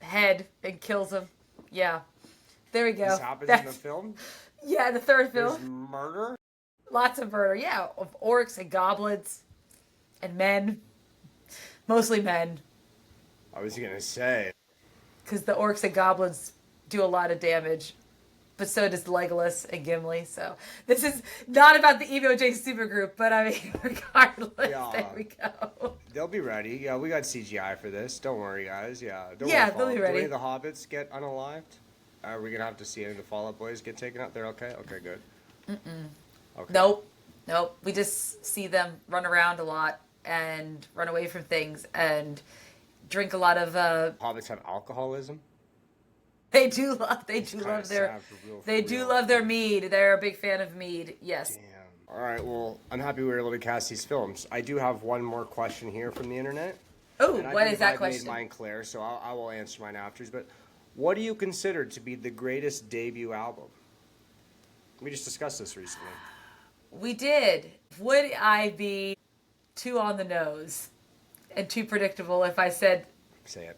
head and kills him. Yeah. There we go. This happens in the film? Yeah, the third There's film. murder? Lots of murder. Yeah, of orcs and goblins and men. Mostly men. I was going to say. Because the orcs and goblins do a lot of damage. But so does Legolas and Gimli. So this is not about the EVOJ supergroup, but I mean, regardless, Yeah. there we go. They'll be ready. Yeah, we got CGI for this. Don't worry, guys. Yeah, They'll be ready. Do any of the hobbits get unalived? Are we going to have to see any of the Fall Out Boys get taken out? They're okay? Okay, good. Okay. Nope. We just see them run around a lot and run away from things and drink a lot of. Hobbits have alcoholism? They do love their mead. They're a big fan of mead. Yes. Damn. All right. Well, I'm happy we were able to cast these films. I do have one more question here from the internet. Oh, And I what believe is that I've question? made mine clear, so I will answer mine afterwards. But what do you consider to be the greatest debut album? We just discussed this recently. We did. Would I be too on the nose and too predictable if I said, Say it.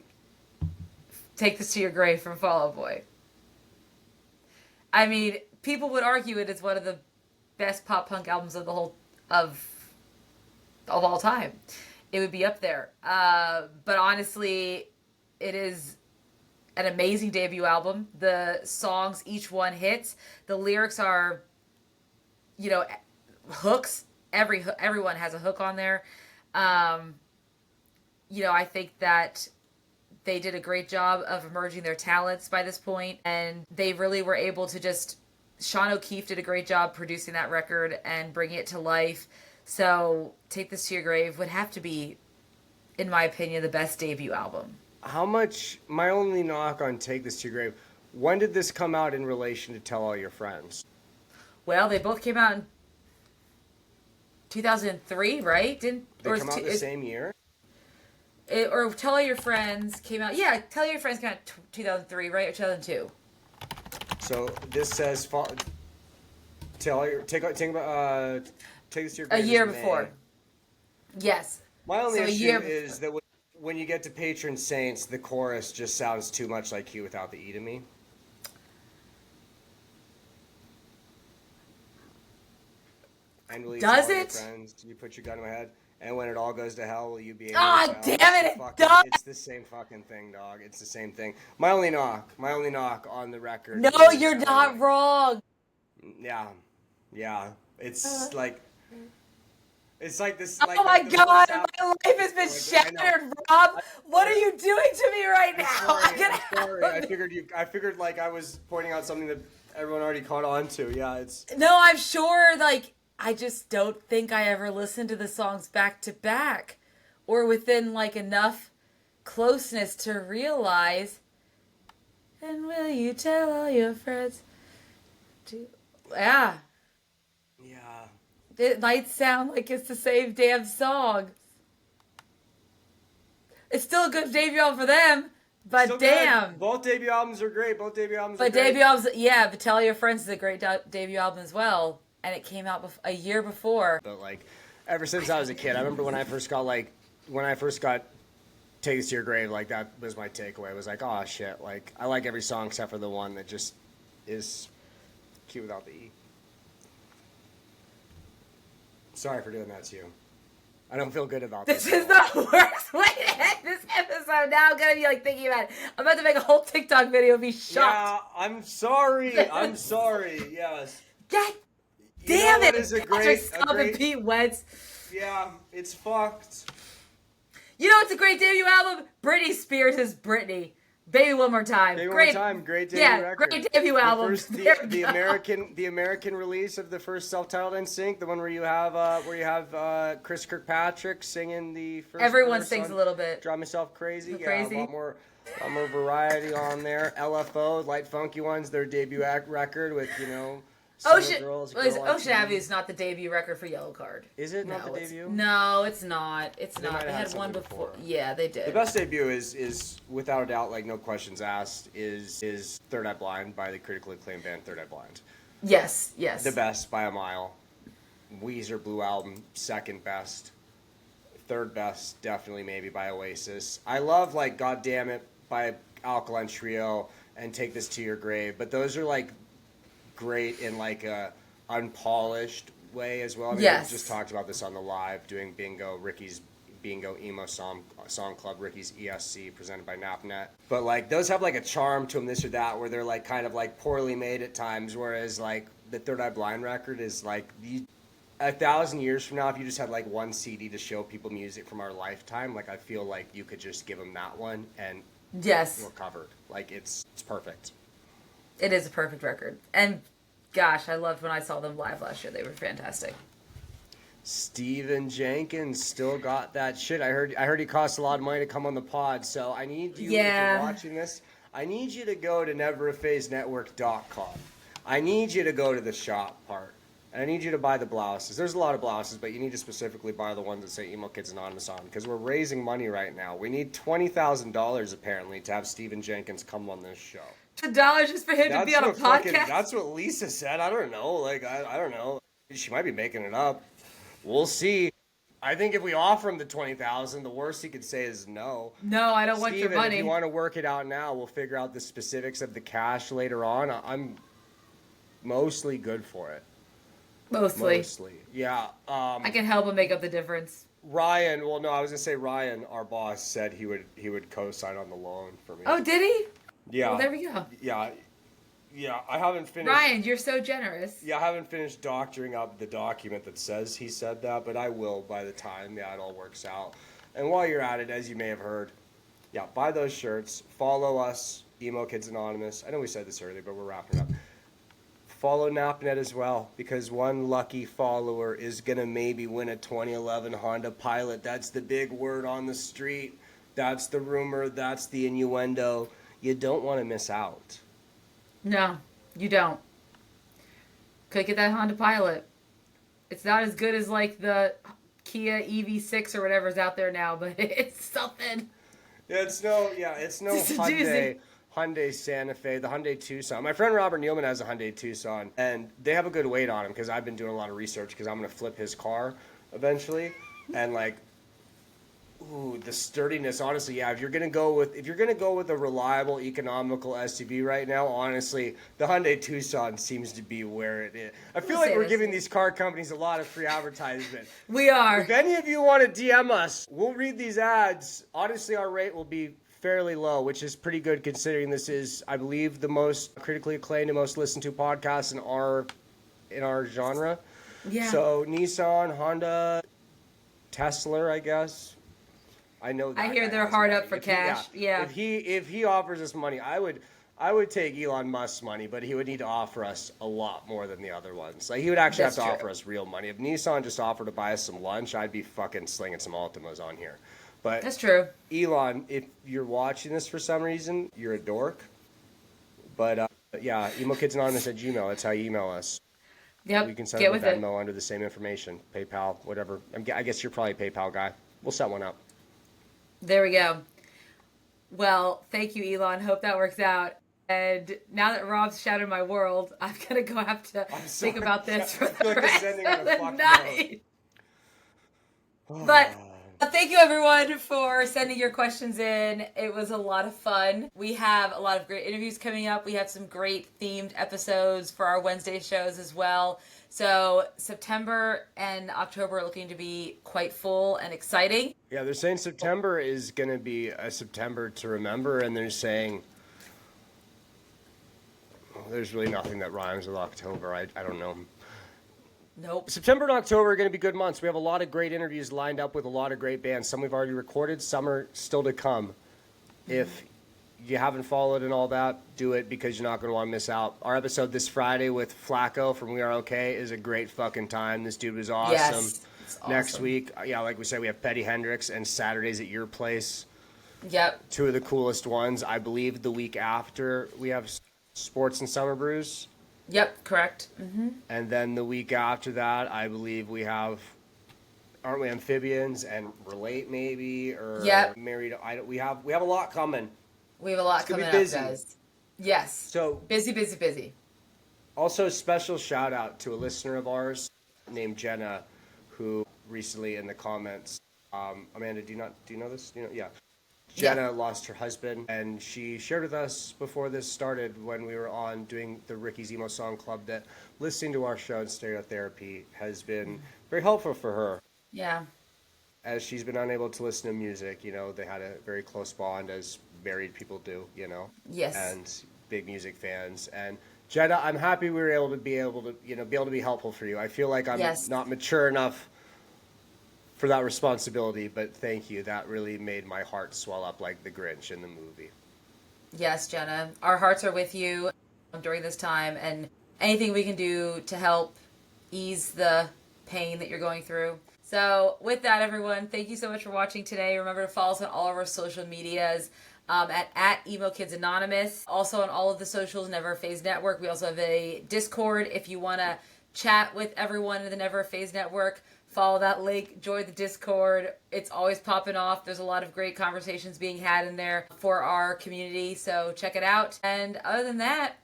"Take This to Your Grave" from Fall Out Boy? I mean, people would argue it is one of the best pop punk albums of the whole of all time. It would be up there. But honestly, it is an amazing debut album. The songs, each one hits. The lyrics are, hooks. Everyone has a hook on there. I think that they did a great job of emerging their talents by this point, and they really were able to just. Sean O'Keefe did a great job producing that record and bringing it to life. So, Take This to Your Grave would have to be, in my opinion, the best debut album. My only knock on Take This to Your Grave, when did this come out in relation to Tell All Your Friends? Well, they both came out in 2003, right? They come out the same year? Or Tell All Your Friends came out. Yeah, Tell All Your Friends came out 2003, right? Or 2002. So this says take This to Your Grave A year is May. before. Yes. My only So a issue year is that when you get to Patron Saints, the chorus just sounds too much like You Without the E to me. And will you Does tell your it? friends, you put your gun in my head, and when it all goes to hell, will you be able Ah, to tell? damn it, it does! It's the same fucking thing, dog. It's the same thing. My only knock on the record. No, is, you're not wrong. Yeah. It's like this. Oh my God, my life has been shattered, Rob. What are you doing to me right now? I'm sorry. I figured like I was pointing out something that everyone already caught on to. Yeah, it's. No, I'm sure, I just don't think I ever listened to the songs back to back or within, enough closeness to realize. And will you tell all your friends? Yeah. Yeah. It might sound like it's the same damn song. It's still a good debut album for them, but Still damn. good. Both debut albums are great. But debut albums, yeah, but Tell Your Friends is a great debut album as well. And it came out a year before. But ever since I was a kid, I remember when I first got Take This to Your Grave, that was my takeaway. It was oh shit, I like every song except for the one that just is cute without the E. Sorry for doing that to you. I don't feel good about this. This is the worst way to end this episode. Now I'm gonna be thinking about it. I'm about to make a whole TikTok video and be shocked. Yeah, I'm sorry. Yes. God damn it! Is a great Pete Wentz. Yeah, it's fucked. You know what's a great debut album? Britney Spears' Britney. Baby One More Time. Baby Great. One More Time, great debut record. Great debut album. The American release of the first self-titled NSYNC, the one where you have Chris Kirkpatrick singing the first. Everyone sings a little bit. Drive Myself Crazy. Crazy. A lot more variety on there. LFO, Light Funky Ones, their debut record with Ocean Avenue is not the debut record for Yellow Card. Is it not the debut? No, it's not. It's not. They had one before. Yeah, they did. The best debut is without a doubt, like no questions asked, is Third Eye Blind by the critically acclaimed band Third Eye Blind. Yes. The best by a mile. Weezer Blue Album, second best. Third best, definitely maybe by Oasis. I love like God Damn It by Alkaline Trio and Take This to Your Grave, but those are like great in like a unpolished way as well. I mean, yes. We just talked about this on the live, doing Ricky's Bingo Emo Song Club, Ricky's ESC, presented by NapNet. But like those have like a charm to them, this or that, where they're like kind of like poorly made at times, whereas like the Third Eye Blind record is like 1,000 years from now, if you just had like one CD to show people music from our lifetime, like I feel like you could just give them that one and yes, we're covered. Like it's perfect. It is a perfect record. And gosh, I loved when I saw them live last year. They were fantastic. Stephen Jenkins still got that shit. I heard he cost a lot of money to come on the pod, so I need you, if you're watching this, I need you to go to neveraphasednetwork.com. I need you to go to the shop part. And I need you to buy the blouses. There's a lot of blouses, but you need to specifically buy the ones that say Emo Kids Anonymous on, because we're raising money right now. We need $20,000 apparently to have Stephen Jenkins come on this show. $2 just for him to be on a podcast? That's what Lisa said. I don't know. Like, I don't know. She might be making it up. We'll see. I think if we offer him the $20,000, the worst he could say is no. No, I don't want your money. If you want to work it out now, we'll figure out the specifics of the cash later on. I'm mostly good for it. Mostly. Yeah. I can help him make up the difference. Ryan, our boss, said he would co-sign on the loan for me. Oh, did he? Yeah. Well, there we go. Yeah, I haven't finished. Ryan, you're so generous. Yeah, I haven't finished doctoring up the document that says he said that, but I will by the time, it all works out. And while you're at it, as you may have heard, buy those shirts. Follow us, Emo Kids Anonymous. I know we said this earlier, but we're wrapping up. Follow NapNet as well, because one lucky follower is going to maybe win a 2011 Honda Pilot. That's the big word on the street. That's the rumor. That's the innuendo. You don't want to miss out. No, you don't. Could get that Honda Pilot. It's not as good as like the Kia EV6 or whatever's out there now, but it's something. It's no Hyundai Santa Fe, the Hyundai Tucson. My friend Robert Nealman has a Hyundai Tucson, and they have a good weight on him because I've been doing a lot of research because I'm going to flip his car eventually, and like, the sturdiness. Honestly, if you're gonna go with a reliable, economical SUV right now, honestly, the Hyundai Tucson seems to be where it is. I feel like we're giving these car companies a lot of free advertisement. We are. If any of you want to DM us, we'll read these ads. Honestly, our rate will be fairly low, which is pretty good considering this is, I believe, the most critically acclaimed and most listened to podcast in our genre. Yeah. So Nissan, Honda, Tesla, I guess. I know that. I hear they're hard up for cash. Yeah. If he offers us money, I would take Elon Musk's money, but he would need to offer us a lot more than the other ones. Like he would actually have to offer us real money. If Nissan just offered to buy us some lunch, I'd be fucking slinging some Altimas on here. But that's true. Elon, if you're watching this for some reason, you're a dork. But emokidsanonymous@gmail. That's how you email us. Yep. We can send a Venmo under the same information. PayPal, whatever. I guess you're probably a PayPal guy. We'll set one up. There we go. Well, thank you, Elon. Hope that works out. And now that Rob's shattered my world, I'm going to go have to think about this for the rest of the night. But thank you, everyone, for sending your questions in. It was a lot of fun. We have a lot of great interviews coming up. We have some great themed episodes for our Wednesday shows as well. So September and October are looking to be quite full and exciting. Yeah, they're saying September is going to be a September to remember, and they're saying there's really nothing that rhymes with October. I don't know. Nope. September and October are going to be good months. We have a lot of great interviews lined up with a lot of great bands. Some we've already recorded, some are still to come. If you haven't followed and all that, do it because you're not going to want to miss out. Our episode this Friday with Flacco from We Are Okay is a great fucking time. This dude was awesome. Yes, it's awesome. Next week, yeah, like we said, we have Petty Hendrix and Saturdays at Your Place. Yep. Two of the coolest ones. I believe the week after we have Sports and Summer Brews. Yep, correct. Mm-hmm. And then the week after that, I believe we have, aren't we, Amphibians and Relate maybe, or Married? We have a lot coming. We have a lot coming up, guys. Yes. So busy. Also, special shout out to a listener of ours named Jenna, who recently in the comments, Amanda, do you know this? Yeah. Jenna lost her husband, and she shared with us before this started when we were on doing the Ricky's Emo Song Club that listening to our show in Stereotherapy has been very helpful for her. Yeah. As she's been unable to listen to music, they had a very close bond as married people do, Yes. And big music fans. And Jenna, I'm happy we were able to be helpful for you. I feel like I'm not mature enough for that responsibility, but thank you. That really made my heart swell up like the Grinch in the movie. Yes, Jenna. Our hearts are with you during this time, and anything we can do to help ease the pain that you're going through. So with that, everyone, thank you so much for watching today. Remember to follow us on all of our social medias at Emo Kids Anonymous. Also on all of the socials, Never a Phase Network. We also have a Discord if you want to chat with everyone in the Never a Phase Network. Follow that link, join the Discord. It's always popping off. There's a lot of great conversations being had in there for our community, so check it out. And other than that,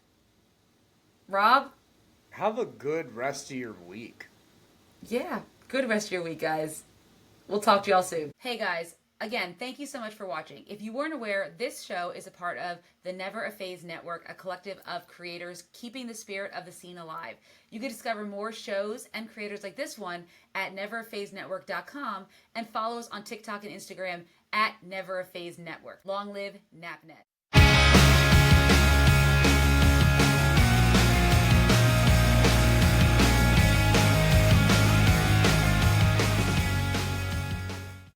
Rob? Have a good rest of your week. Yeah, good rest of your week, guys. We'll talk to y'all soon. Hey, guys. Again, thank you so much for watching. If you weren't aware, this show is a part of the Never a Phase Network, a collective of creators keeping the spirit of the scene alive. You can discover more shows and creators like this one at neveraphasenetwork.com and follow us on TikTok and Instagram at Never a Phase Network. Long live NapNet.